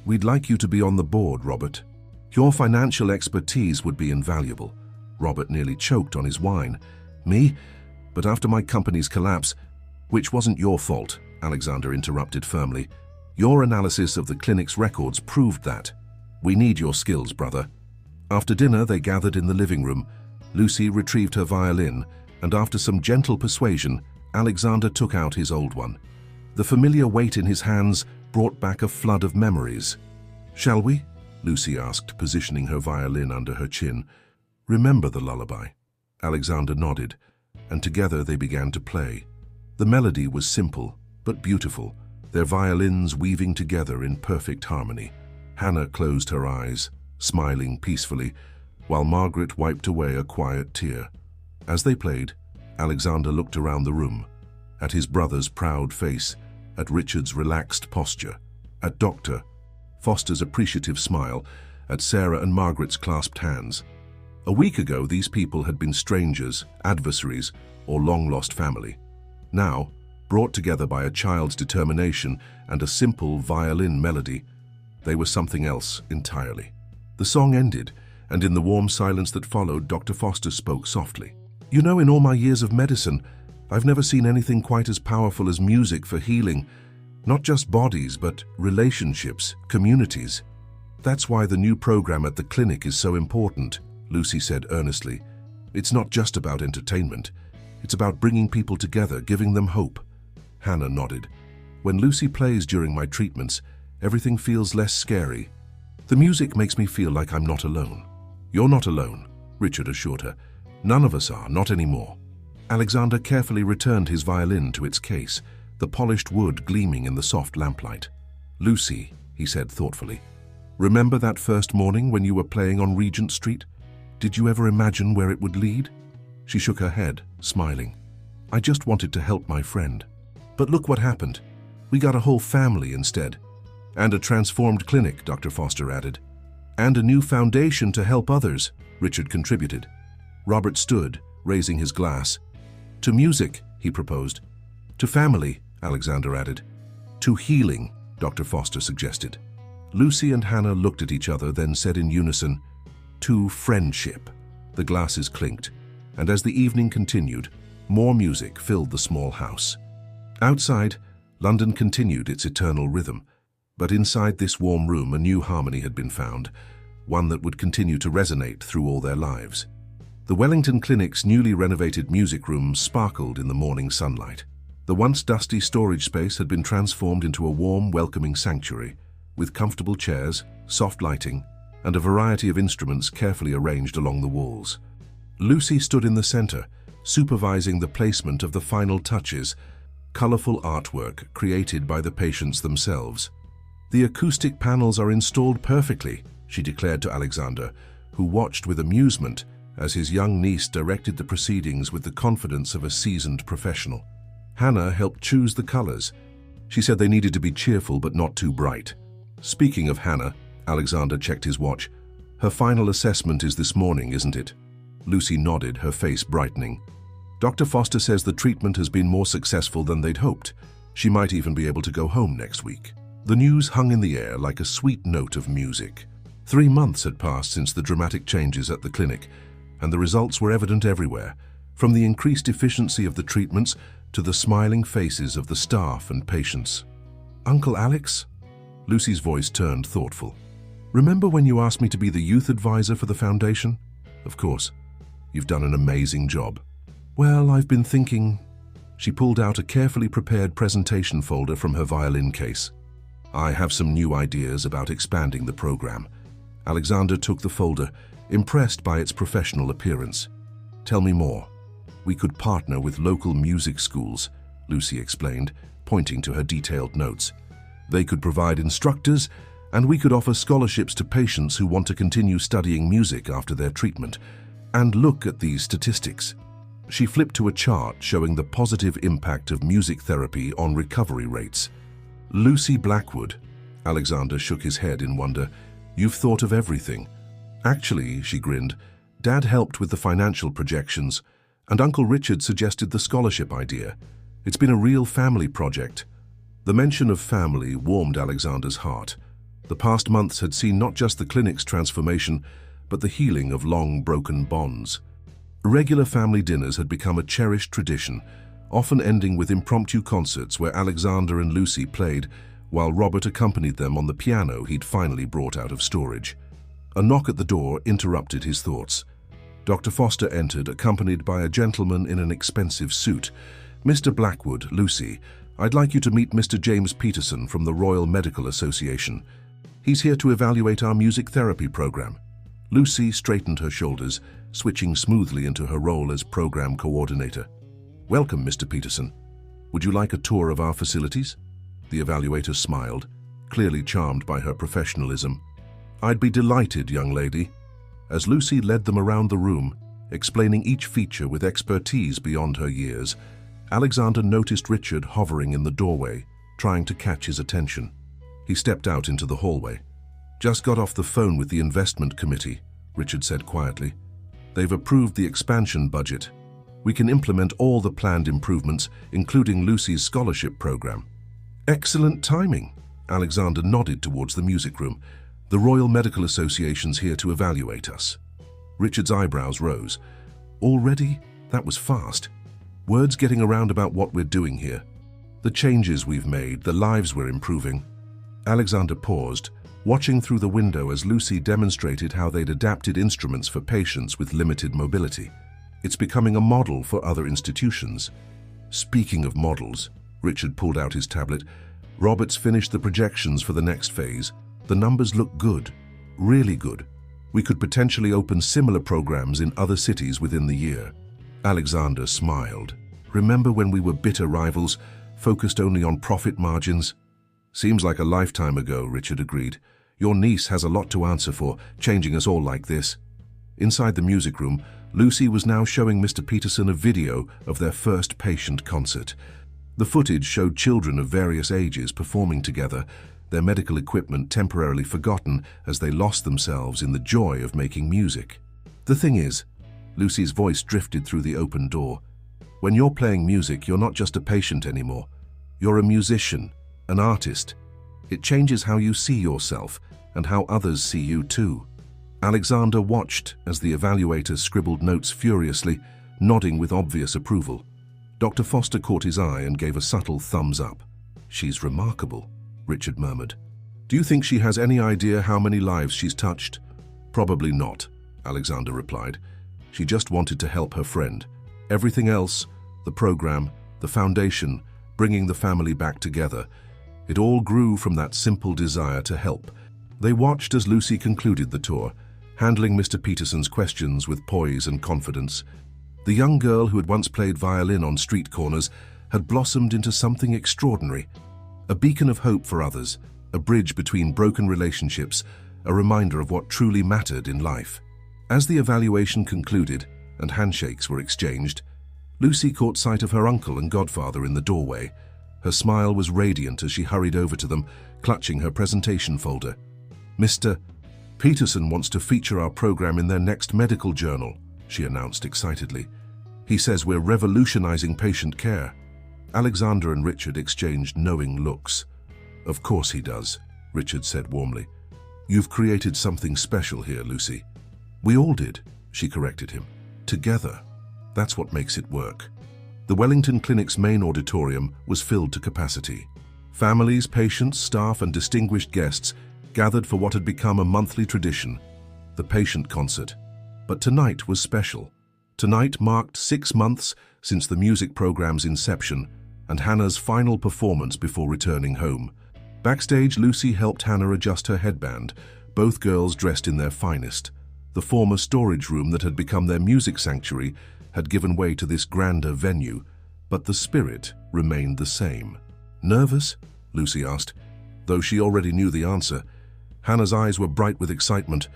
"we'd like you to be on the board, Robert. Your financial expertise would be invaluable." Robert nearly choked on his wine. "Me? But after my company's collapse—" "Which wasn't your fault," Alexander interrupted firmly. "Your analysis of the clinic's records proved that. We need your skills, brother." After dinner, they gathered in the living room. Lucy retrieved her violin, and after some gentle persuasion, Alexander took out his old one. The familiar weight in his hands brought back a flood of memories. "Shall we?" Lucy asked, positioning her violin under her chin. "Remember the lullaby?" Alexander nodded, and together they began to play. The melody was simple, but beautiful, their violins weaving together in perfect harmony. Hannah closed her eyes, smiling peacefully, while Margaret wiped away a quiet tear. As they played, Alexander looked around the room, at his brother's proud face, at Richard's relaxed posture, at Dr. Foster's appreciative smile, at Sarah and Margaret's clasped hands. A week ago, these people had been strangers, adversaries, or long-lost family. Now, brought together by a child's determination and a simple violin melody, they were something else entirely. The song ended, and in the warm silence that followed, Dr. Foster spoke softly. "You know, in all my years of medicine, I've never seen anything quite as powerful as music for healing. Not just bodies, but relationships, communities. That's why the new program at the clinic is so important," Lucy said earnestly. "It's not just about entertainment. It's about bringing people together, giving them hope." Hannah nodded. "When Lucy plays during my treatments, everything feels less scary. The music makes me feel like I'm not alone." "You're not alone," Richard assured her. "None of us are, not anymore." Alexander carefully returned his violin to its case, the polished wood gleaming in the soft lamplight. "Lucy," he said thoughtfully, "remember that first morning when you were playing on Regent Street? Did you ever imagine where it would lead?" She shook her head, smiling. "I just wanted to help my friend. But look what happened. We got a whole family instead. And a transformed clinic," Dr. Foster added. "And a new foundation to help others," Richard contributed. Robert stood, raising his glass. "To music," he proposed. "To family," Alexander added. "To healing," Dr. Foster suggested. Lucy and Hannah looked at each other, then said in unison, "To friendship." The glasses clinked, and as the evening continued, more music filled the small house. Outside, London continued its eternal rhythm, but inside this warm room a new harmony had been found, one that would continue to resonate through all their lives. The Wellington Clinic's newly renovated music room sparkled in the morning sunlight. The once dusty storage space had been transformed into a warm, welcoming sanctuary, with comfortable chairs, soft lighting, and a variety of instruments carefully arranged along the walls. Lucy stood in the center, supervising the placement of the final touches, colorful artwork created by the patients themselves. "The acoustic panels are installed perfectly," she declared to Alexander, who watched with amusement as his young niece directed the proceedings with the confidence of a seasoned professional. Hannah helped choose the colors. She said they needed to be cheerful but not too bright. "Speaking of Hannah," Alexander checked his watch, "her final assessment is this morning, isn't it?" Lucy nodded, her face brightening. "Dr. Foster says the treatment has been more successful than they'd hoped. She might even be able to go home next week." The news hung in the air like a sweet note of music. 3 months had passed since the dramatic changes at the clinic, and the results were evident everywhere, from the increased efficiency of the treatments to the smiling faces of the staff and patients. "Uncle Alex?" Lucy's voice turned thoughtful. "Remember when you asked me to be the youth advisor for the foundation? Of course. You've done an amazing job." "Well, I've been thinking." She pulled out a carefully prepared presentation folder from her violin case. "I have some new ideas about expanding the program." Alexander took the folder, impressed by its professional appearance. "Tell me more." "We could partner with local music schools," Lucy explained, pointing to her detailed notes. "They could provide instructors, and we could offer scholarships to patients who want to continue studying music after their treatment. And look at these statistics." She flipped to a chart showing the positive impact of music therapy on recovery rates. "Lucy Blackwood," Alexander shook his head in wonder, "you've thought of everything." "Actually," she grinned, "Dad helped with the financial projections, and Uncle Richard suggested the scholarship idea. It's been a real family project." The mention of family warmed Alexander's heart. The past months had seen not just the clinic's transformation, but the healing of long-broken bonds. Regular family dinners had become a cherished tradition, often ending with impromptu concerts where Alexander and Lucy played while Robert accompanied them on the piano he'd finally brought out of storage. A knock at the door interrupted his thoughts. Dr. Foster entered, accompanied by a gentleman in an expensive suit. "Mr. Blackwood, Lucy, I'd like you to meet Mr. James Peterson from the Royal Medical Association. He's here to evaluate our music therapy program." Lucy straightened her shoulders, switching smoothly into her role as program coordinator. "Welcome, Mr. Peterson. Would you like a tour of our facilities?" The evaluator smiled, clearly charmed by her professionalism. "I'd be delighted, young lady." As Lucy led them around the room, explaining each feature with expertise beyond her years, Alexander noticed Richard hovering in the doorway, trying to catch his attention. He stepped out into the hallway. "Just got off the phone with the investment committee," Richard said quietly. "They've approved the expansion budget. We can implement all the planned improvements, including Lucy's scholarship program." "Excellent timing," Alexander nodded towards the music room. "The Royal Medical Association's here to evaluate us." Richard's eyebrows rose. "Already? That was fast. Word's getting around about what we're doing here. The changes we've made, the lives we're improving." Alexander paused, watching through the window as Lucy demonstrated how they'd adapted instruments for patients with limited mobility. "It's becoming a model for other institutions." "Speaking of models," Richard pulled out his tablet, "Robert's finished the projections for the next phase. The numbers look good, really good. We could potentially open similar programs in other cities within the year." Alexander smiled. "Remember when we were bitter rivals, focused only on profit margins?" "Seems like a lifetime ago," Richard agreed. "Your niece has a lot to answer for, changing us all like this." Inside the music room, Lucy was now showing Mr. Peterson a video of their first patient concert. The footage showed children of various ages performing together, their medical equipment temporarily forgotten as they lost themselves in the joy of making music. "The thing is," Lucy's voice drifted through the open door, "when you're playing music, you're not just a patient anymore. You're a musician, an artist. It changes how you see yourself and how others see you too." Alexander watched as the evaluator scribbled notes furiously, nodding with obvious approval. Dr. Foster caught his eye and gave a subtle thumbs up. "She's remarkable," Richard murmured. "Do you think she has any idea how many lives she's touched?" "Probably not," Alexander replied. She just wanted to help her friend. Everything else, the program, the foundation, bringing the family back together, it all grew from that simple desire to help. They watched as Lucy concluded the tour, handling Mr. Peterson's questions with poise and confidence. The young girl who had once played violin on street corners had blossomed into something extraordinary, a beacon of hope for others, a bridge between broken relationships, a reminder of what truly mattered in life. As the evaluation concluded and handshakes were exchanged, Lucy caught sight of her uncle and godfather in the doorway. Her smile was radiant as she hurried over to them, clutching her presentation folder. "Mr. Peterson wants to feature our program in their next medical journal," she announced excitedly. "He says we're revolutionizing patient care." Alexander and Richard exchanged knowing looks. "Of course he does," Richard said warmly. "You've created something special here, Lucy." "We all did," she corrected him. "Together. That's what makes it work." The Wellington Clinic's main auditorium was filled to capacity. Families, patients, staff, and distinguished guests gathered for what had become a monthly tradition, the patient concert. But tonight was special. Tonight marked 6 months since the music program's inception and Hannah's final performance before returning home. Backstage, Lucy helped Hannah adjust her headband, both girls dressed in their finest. The former storage room that had become their music sanctuary had given way to this grander venue, but the spirit remained the same. "Nervous?" Lucy asked, though she already knew the answer. Hannah's eyes were bright with excitement.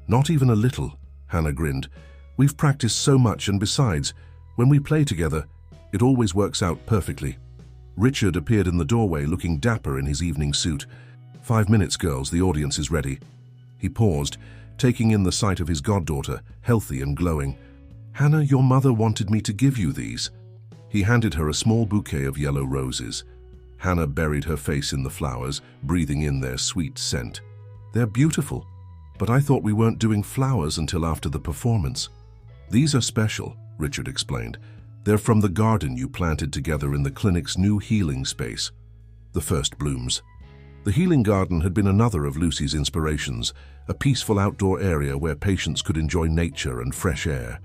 "Not even a little," Hannah grinned. "We've practiced so much, and besides, when we play together, it always works out perfectly." Richard appeared in the doorway looking dapper in his evening suit. "5 minutes, girls, the audience is ready." He paused, taking in the sight of his goddaughter, healthy and glowing. "Hannah, your mother wanted me to give you these." He handed her a small bouquet of yellow roses. Hannah buried her face in the flowers, breathing in their sweet scent. "They're beautiful, but I thought we weren't doing flowers until after the performance." "These are special," Richard explained. "They're from the garden you planted together in the clinic's new healing space." The first blooms. The healing garden had been another of Lucy's inspirations, a peaceful outdoor area where patients could enjoy nature and fresh air.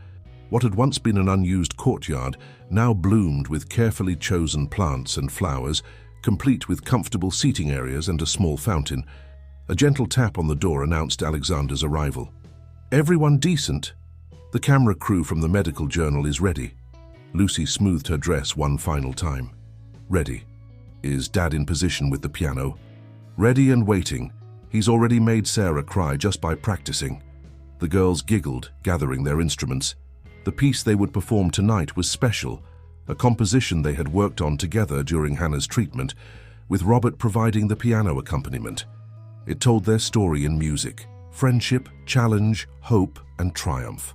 What had once been an unused courtyard now bloomed with carefully chosen plants and flowers, complete with comfortable seating areas and a small fountain. A gentle tap on the door announced Alexander's arrival. "Everyone decent? The camera crew from the medical journal is ready." Lucy smoothed her dress one final time. "Ready. Is Dad in position with the piano?" "Ready and waiting. He's already made Sarah cry just by practicing." The girls giggled, gathering their instruments. The piece they would perform tonight was special, a composition they had worked on together during Hannah's treatment, with Robert providing the piano accompaniment. It told their story in music: friendship, challenge, hope, and triumph.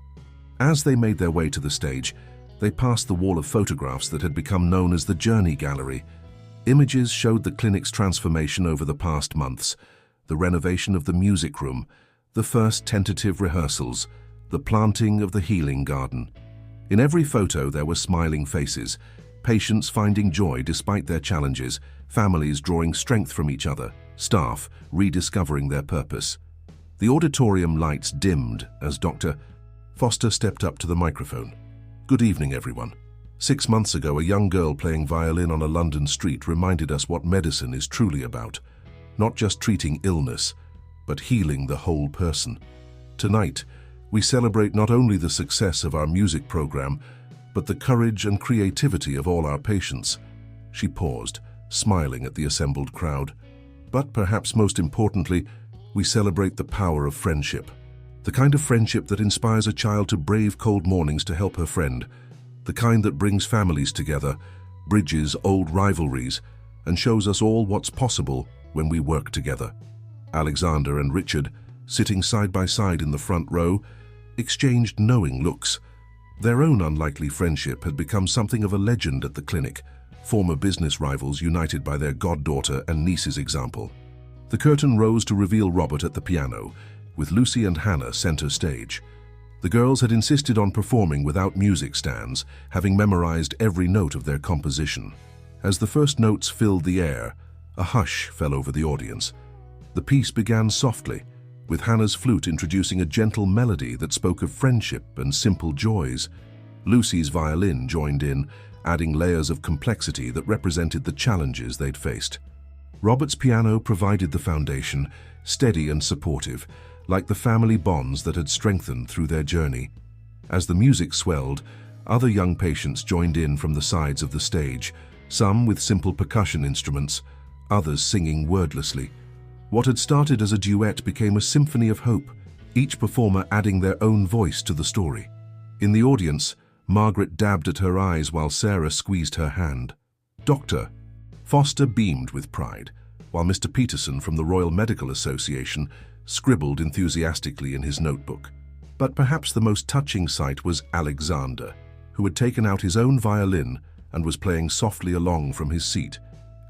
As they made their way to the stage, they passed the wall of photographs that had become known as the Journey Gallery. Images showed the clinic's transformation over the past months, the renovation of the music room, the first tentative rehearsals, the planting of the healing garden. In every photo there were smiling faces, patients finding joy despite their challenges, families drawing strength from each other, staff rediscovering their purpose. The auditorium lights dimmed as Dr. Foster stepped up to the microphone. "Good evening, everyone. 6 months ago, a young girl playing violin on a London street reminded us what medicine is truly about. Not just treating illness, but healing the whole person. Tonight, we celebrate not only the success of our music program, but the courage and creativity of all our patients." She paused, smiling at the assembled crowd. "But perhaps most importantly, we celebrate the power of friendship. The kind of friendship that inspires a child to brave cold mornings to help her friend. The kind that brings families together, bridges old rivalries, and shows us all what's possible when we work together." Alexander and Richard, sitting side by side in the front row, exchanged knowing looks. Their own unlikely friendship had become something of a legend at the clinic, former business rivals united by their goddaughter and niece's example. The curtain rose to reveal Robert at the piano, with Lucy and Hannah center stage. The girls had insisted on performing without music stands, having memorized every note of their composition. As the first notes filled the air, a hush fell over the audience. The piece began softly, with Hannah's flute introducing a gentle melody that spoke of friendship and simple joys. Lucy's violin joined in, adding layers of complexity that represented the challenges they'd faced. Robert's piano provided the foundation, steady and supportive, like the family bonds that had strengthened through their journey. As the music swelled, other young patients joined in from the sides of the stage, some with simple percussion instruments, others singing wordlessly. What had started as a duet became a symphony of hope, each performer adding their own voice to the story. In the audience, Margaret dabbed at her eyes while Sarah squeezed her hand. "Doctor." Foster beamed with pride, while Mr. Peterson from the Royal Medical Association scribbled enthusiastically in his notebook. But perhaps the most touching sight was Alexander, who had taken out his own violin and was playing softly along from his seat,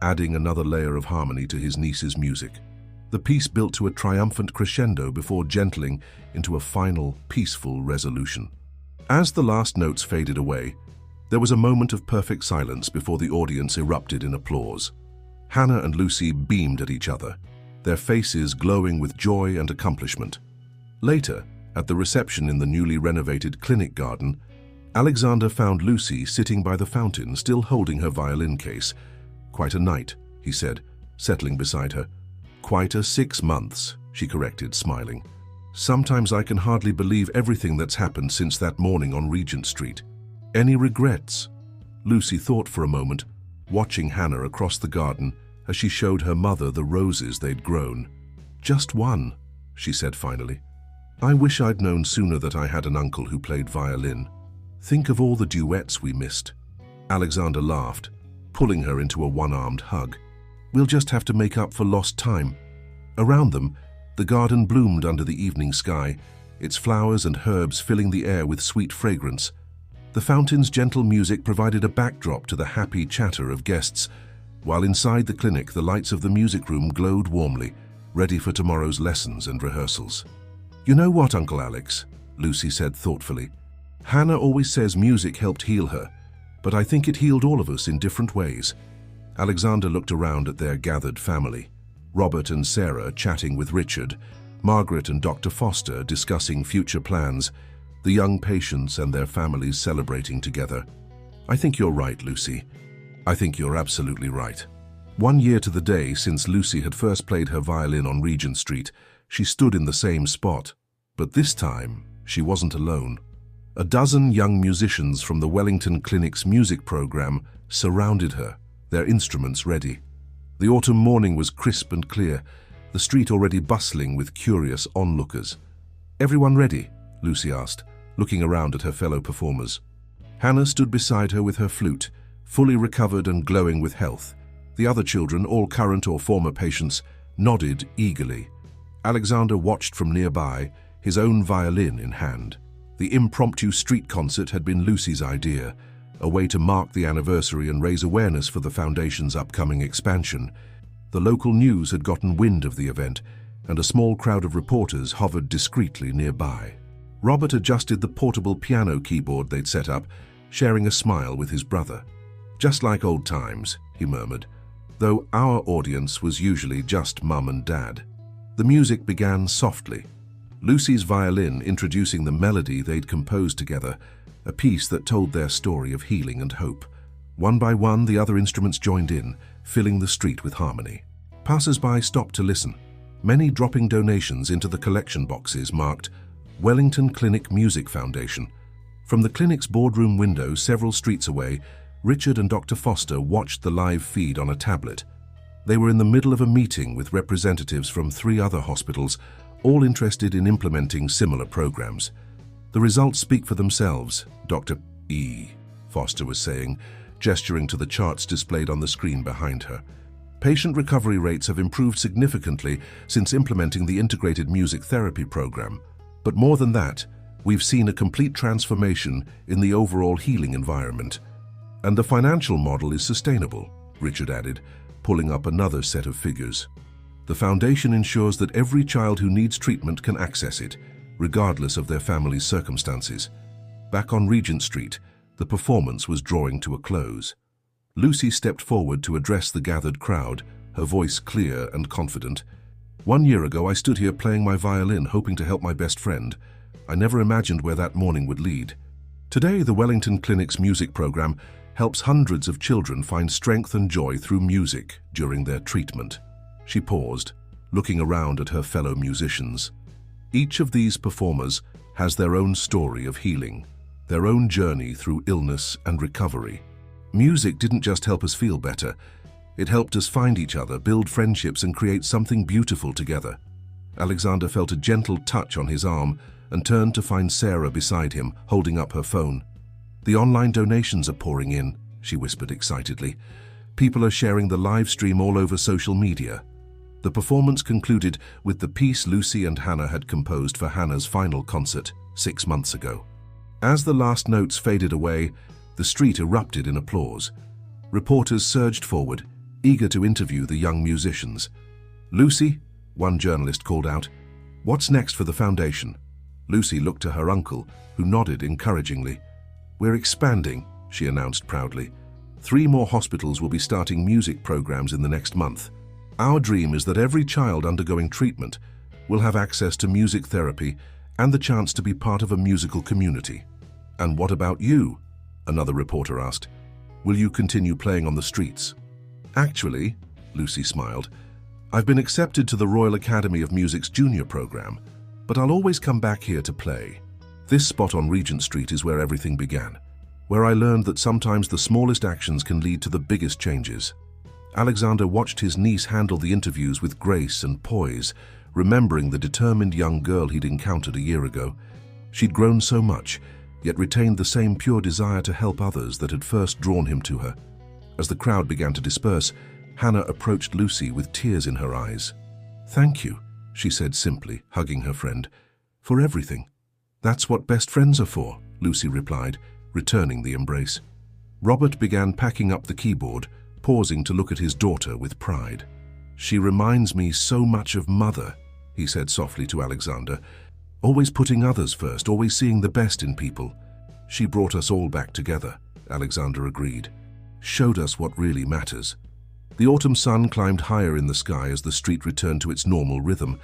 adding another layer of harmony to his niece's music. The piece built to a triumphant crescendo before gentling into a final, peaceful resolution. As the last notes faded away, there was a moment of perfect silence before the audience erupted in applause. Hannah and Lucy beamed at each other, their faces glowing with joy and accomplishment. Later, at the reception in the newly renovated clinic garden, Alexander found Lucy sitting by the fountain, still holding her violin case. "Quite a night," he said, settling beside her. "Quite a 6 months," she corrected, smiling. "Sometimes I can hardly believe everything that's happened since that morning on Regent Street. Any regrets?" Lucy thought for a moment, watching Hannah across the garden as she showed her mother the roses they'd grown. "Just one," she said finally. "I wish I'd known sooner that I had an uncle who played violin. Think of all the duets we missed." Alexander laughed, pulling her into a one-armed hug. "We'll just have to make up for lost time." Around them, the garden bloomed under the evening sky, its flowers and herbs filling the air with sweet fragrance. The fountain's gentle music provided a backdrop to the happy chatter of guests, while inside the clinic the lights of the music room glowed warmly, ready for tomorrow's lessons and rehearsals. "You know what, Uncle Alex?" Lucy said thoughtfully. "Hannah always says music helped heal her, but I think it healed all of us in different ways." Alexander looked around at their gathered family. Robert and Sarah chatting with Richard, Margaret and Dr. Foster discussing future plans, the young patients and their families celebrating together. "I think you're right, Lucy. I think you're absolutely right." 1 year to the day since Lucy had first played her violin on Regent Street, she stood in the same spot. But this time, she wasn't alone. A dozen young musicians from the Wellington Clinic's music program surrounded her, their instruments ready. The autumn morning was crisp and clear, the street already bustling with curious onlookers. "Everyone ready?" Lucy asked, looking around at her fellow performers. Hannah stood beside her with her flute, fully recovered and glowing with health. The other children, all current or former patients, nodded eagerly. Alexander watched from nearby, his own violin in hand. The impromptu street concert had been Lucy's idea, a way to mark the anniversary and raise awareness for the foundation's upcoming expansion. The local news had gotten wind of the event, and a small crowd of reporters hovered discreetly nearby. Robert adjusted the portable piano keyboard they'd set up, sharing a smile with his brother. "Just like old times," he murmured, though our audience was usually just Mum and Dad. The music began softly, Lucy's violin introducing the melody they'd composed together, a piece that told their story of healing and hope. One by one, the other instruments joined in, filling the street with harmony. Passers-by stopped to listen, many dropping donations into the collection boxes marked Wellington Clinic Music Foundation. From the clinic's boardroom window several streets away, Richard and Dr. Foster watched the live feed on a tablet. They were in the middle of a meeting with representatives from 3 other hospitals, all interested in implementing similar programs. "The results speak for themselves," Dr. E. Foster was saying, gesturing to the charts displayed on the screen behind her. "Patient recovery rates have improved significantly since implementing the integrated music therapy program. But more than that, we've seen a complete transformation in the overall healing environment. And the financial model is sustainable," Richard added, pulling up another set of figures. "The foundation ensures that every child who needs treatment can access it, regardless of their family's circumstances." Back on Regent Street, the performance was drawing to a close. Lucy stepped forward to address the gathered crowd, her voice clear and confident. 1 year ago, I stood here playing my violin, hoping to help my best friend. I never imagined where that morning would lead. Today, the Wellington Clinic's music program helps hundreds of children find strength and joy through music during their treatment. She paused, looking around at her fellow musicians. Each of these performers has their own story of healing, their own journey through illness and recovery. Music didn't just help us feel better, it helped us find each other, build friendships, and create something beautiful together. Alexander felt a gentle touch on his arm and turned to find Sarah beside him, holding up her phone. "The online donations are pouring in," she whispered excitedly. "People are sharing the live stream all over social media." The performance concluded with the piece Lucy and Hannah had composed for Hannah's final concert 6 months ago. As the last notes faded away, the street erupted in applause. Reporters surged forward, eager to interview the young musicians. "Lucy," one journalist called out, "what's next for the foundation?" Lucy looked to her uncle, who nodded encouragingly. "We're expanding," she announced proudly. 3 more hospitals will be starting music programs in the next month. Our dream is that every child undergoing treatment will have access to music therapy and the chance to be part of a musical community. "And what about you?" another reporter asked. "Will you continue playing on the streets?" "Actually," Lucy smiled, "I've been accepted to the Royal Academy of Music's junior program, but I'll always come back here to play. This spot on Regent Street is where everything began, where I learned that sometimes the smallest actions can lead to the biggest changes." Alexander watched his niece handle the interviews with grace and poise, remembering the determined young girl he'd encountered a year ago. She'd grown so much, yet retained the same pure desire to help others that had first drawn him to her. As the crowd began to disperse, Hannah approached Lucy with tears in her eyes. "Thank you," she said simply, hugging her friend, "for everything." "That's what best friends are for," Lucy replied, returning the embrace. Robert began packing up the keyboard, pausing to look at his daughter with pride. "She reminds me so much of Mother," he said softly to Alexander. "Always putting others first, always seeing the best in people." "She brought us all back together," Alexander agreed. "Showed us what really matters." The autumn sun climbed higher in the sky as the street returned to its normal rhythm,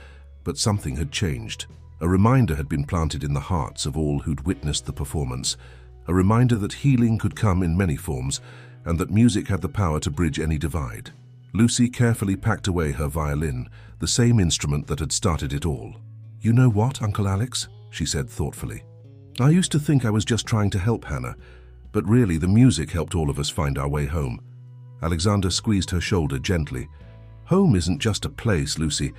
but something had changed. A reminder had been planted in the hearts of all who'd witnessed the performance, a reminder that healing could come in many forms, and that music had the power to bridge any divide. Lucy carefully packed away her violin, the same instrument that had started it all. "You know what, Uncle Alex?" she said thoughtfully. "I used to think I was just trying to help Hannah, but really the music helped all of us find our way home." Alexander squeezed her shoulder gently. "Home isn't just a place, Lucy.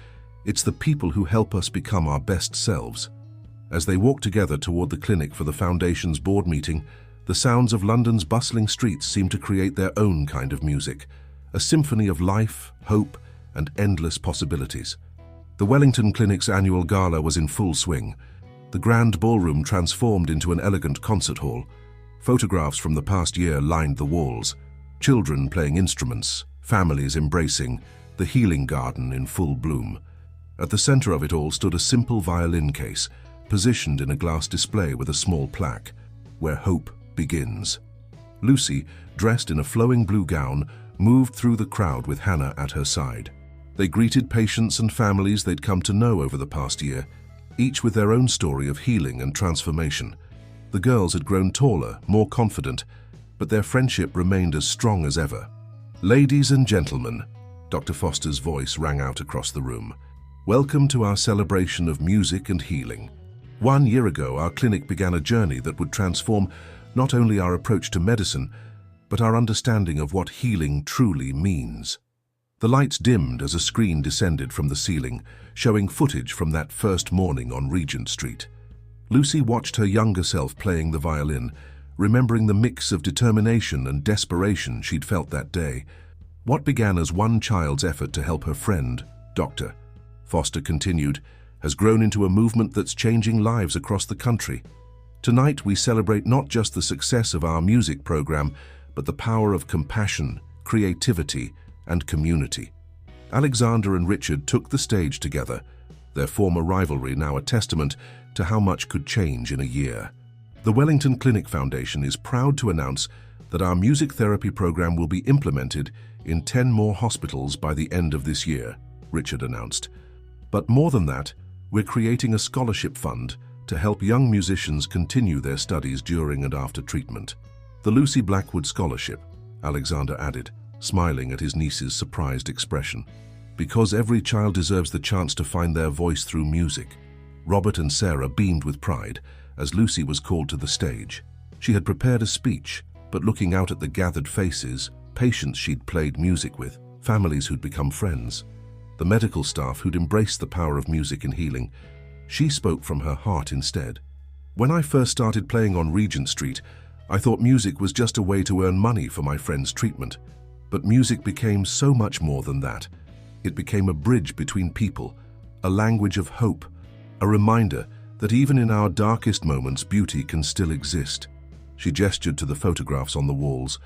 It's the people who help us become our best selves." As they walked together toward the clinic for the Foundation's board meeting, the sounds of London's bustling streets seemed to create their own kind of music, a symphony of life, hope, and endless possibilities. The Wellington Clinic's annual gala was in full swing. The grand ballroom transformed into an elegant concert hall. Photographs from the past year lined the walls. Children playing instruments, families embracing, the healing garden in full bloom. At the center of it all stood a simple violin case, positioned in a glass display with a small plaque, "Where Hope Begins." Lucy, dressed in a flowing blue gown, moved through the crowd with Hannah at her side. They greeted patients and families they'd come to know over the past year, each with their own story of healing and transformation. The girls had grown taller, more confident, but their friendship remained as strong as ever. "Ladies and gentlemen," Dr. Foster's voice rang out across the room, "welcome to our celebration of music and healing. 1 year ago, our clinic began a journey that would transform not only our approach to medicine, but our understanding of what healing truly means." The lights dimmed as a screen descended from the ceiling, showing footage from that first morning on Regent Street. Lucy watched her younger self playing the violin, remembering the mix of determination and desperation she'd felt that day. What began as one child's effort to help her friend, Dr. Foster continued, has grown into a movement that's changing lives across the country. Tonight we celebrate not just the success of our music program, but the power of compassion, creativity, and community. Alexander and Richard took the stage together, their former rivalry now a testament to how much could change in a year. The Wellington Clinic Foundation is proud to announce that our music therapy program will be implemented in 10 more hospitals by the end of this year, Richard announced. But more than that, we're creating a scholarship fund to help young musicians continue their studies during and after treatment. The Lucy Blackwood Scholarship, Alexander added, smiling at his niece's surprised expression. Because every child deserves the chance to find their voice through music. Robert and Sarah beamed with pride as Lucy was called to the stage. She had prepared a speech, but looking out at the gathered faces, patients she'd played music with, families who'd become friends, the medical staff who'd embraced the power of music in healing, she spoke from her heart instead. When I first started playing on Regent Street, I thought music was just a way to earn money for my friend's treatment. But music became so much more than that. It became a bridge between people, a language of hope, a reminder that even in our darkest moments, beauty can still exist. She gestured to the photographs on the walls.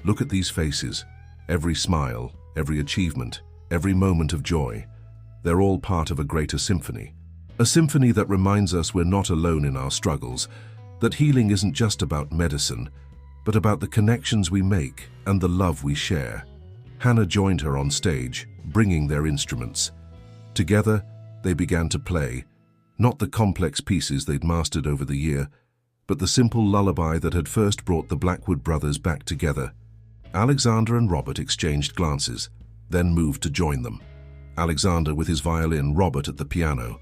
Look at these faces. Every smile, every achievement, every moment of joy. They're all part of a greater symphony. A symphony that reminds us we're not alone in our struggles, that healing isn't just about medicine, but about the connections we make and the love we share. Hannah joined her on stage, bringing their instruments. Together, they began to play, not the complex pieces they'd mastered over the year, but the simple lullaby that had first brought the Blackwood brothers back together. Alexander and Robert exchanged glances, then moved to join them. Alexander with his violin, Robert at the piano.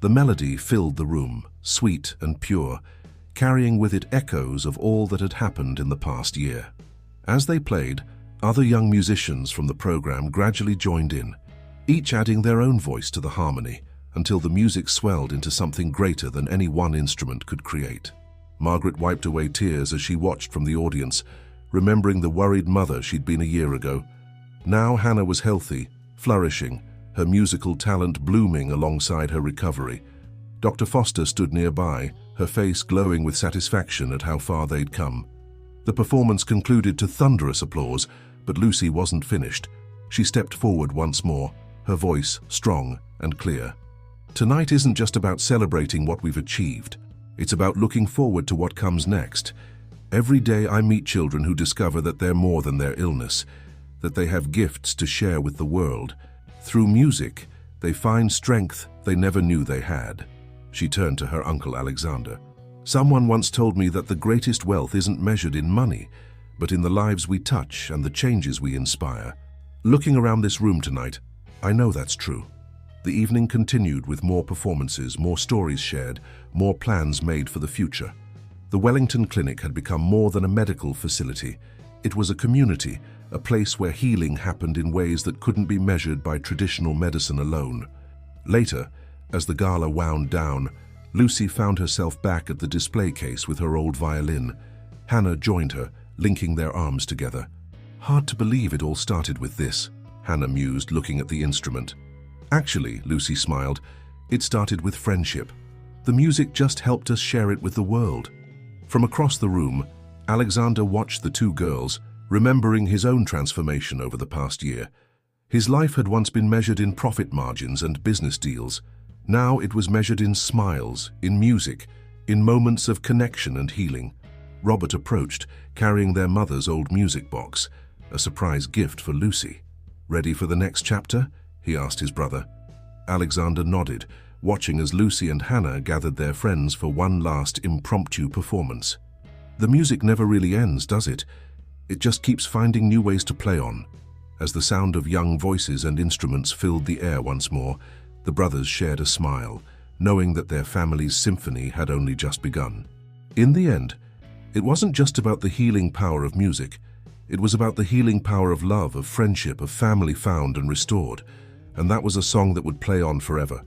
The melody filled the room, sweet and pure, carrying with it echoes of all that had happened in the past year. As they played, other young musicians from the program gradually joined in, each adding their own voice to the harmony, until the music swelled into something greater than any one instrument could create. Margaret wiped away tears as she watched from the audience, remembering the worried mother she'd been a year ago. Now Hannah was healthy, flourishing, her musical talent blooming alongside her recovery. Dr. Foster stood nearby, her face glowing with satisfaction at how far they'd come. The performance concluded to thunderous applause, but Lucy wasn't finished. She stepped forward once more, her voice strong and clear. Tonight isn't just about celebrating what we've achieved. It's about looking forward to what comes next. Every day I meet children who discover that they're more than their illness, that they have gifts to share with the world. Through music, they find strength they never knew they had. She turned to her uncle Alexander. Someone once told me that the greatest wealth isn't measured in money, but in the lives we touch and the changes we inspire. Looking around this room tonight, I know that's true. The evening continued with more performances, more stories shared, more plans made for the future. The Wellington Clinic had become more than a medical facility. It was a community, a place where healing happened in ways that couldn't be measured by traditional medicine alone. Later, as the gala wound down, Lucy found herself back at the display case with her old violin. Hannah joined her, linking their arms together. Hard to believe it all started with this, Hannah mused, looking at the instrument. Actually, Lucy smiled, it started with friendship. The music just helped us share it with the world. From across the room, Alexander watched the two girls, remembering his own transformation over the past year. His life had once been measured in profit margins and business deals. Now it was measured in smiles, in music, in moments of connection and healing. Robert approached, carrying their mother's old music box, a surprise gift for Lucy. Ready for the next chapter? He asked his brother. Alexander nodded, watching as Lucy and Hannah gathered their friends for one last impromptu performance. The music never really ends, does it? It just keeps finding new ways to play on. As the sound of young voices and instruments filled the air once more, the brothers shared a smile, knowing that their family's symphony had only just begun. In the end, it wasn't just about the healing power of music. It was about the healing power of love, of friendship, of family found and restored. And that was a song that would play on forever.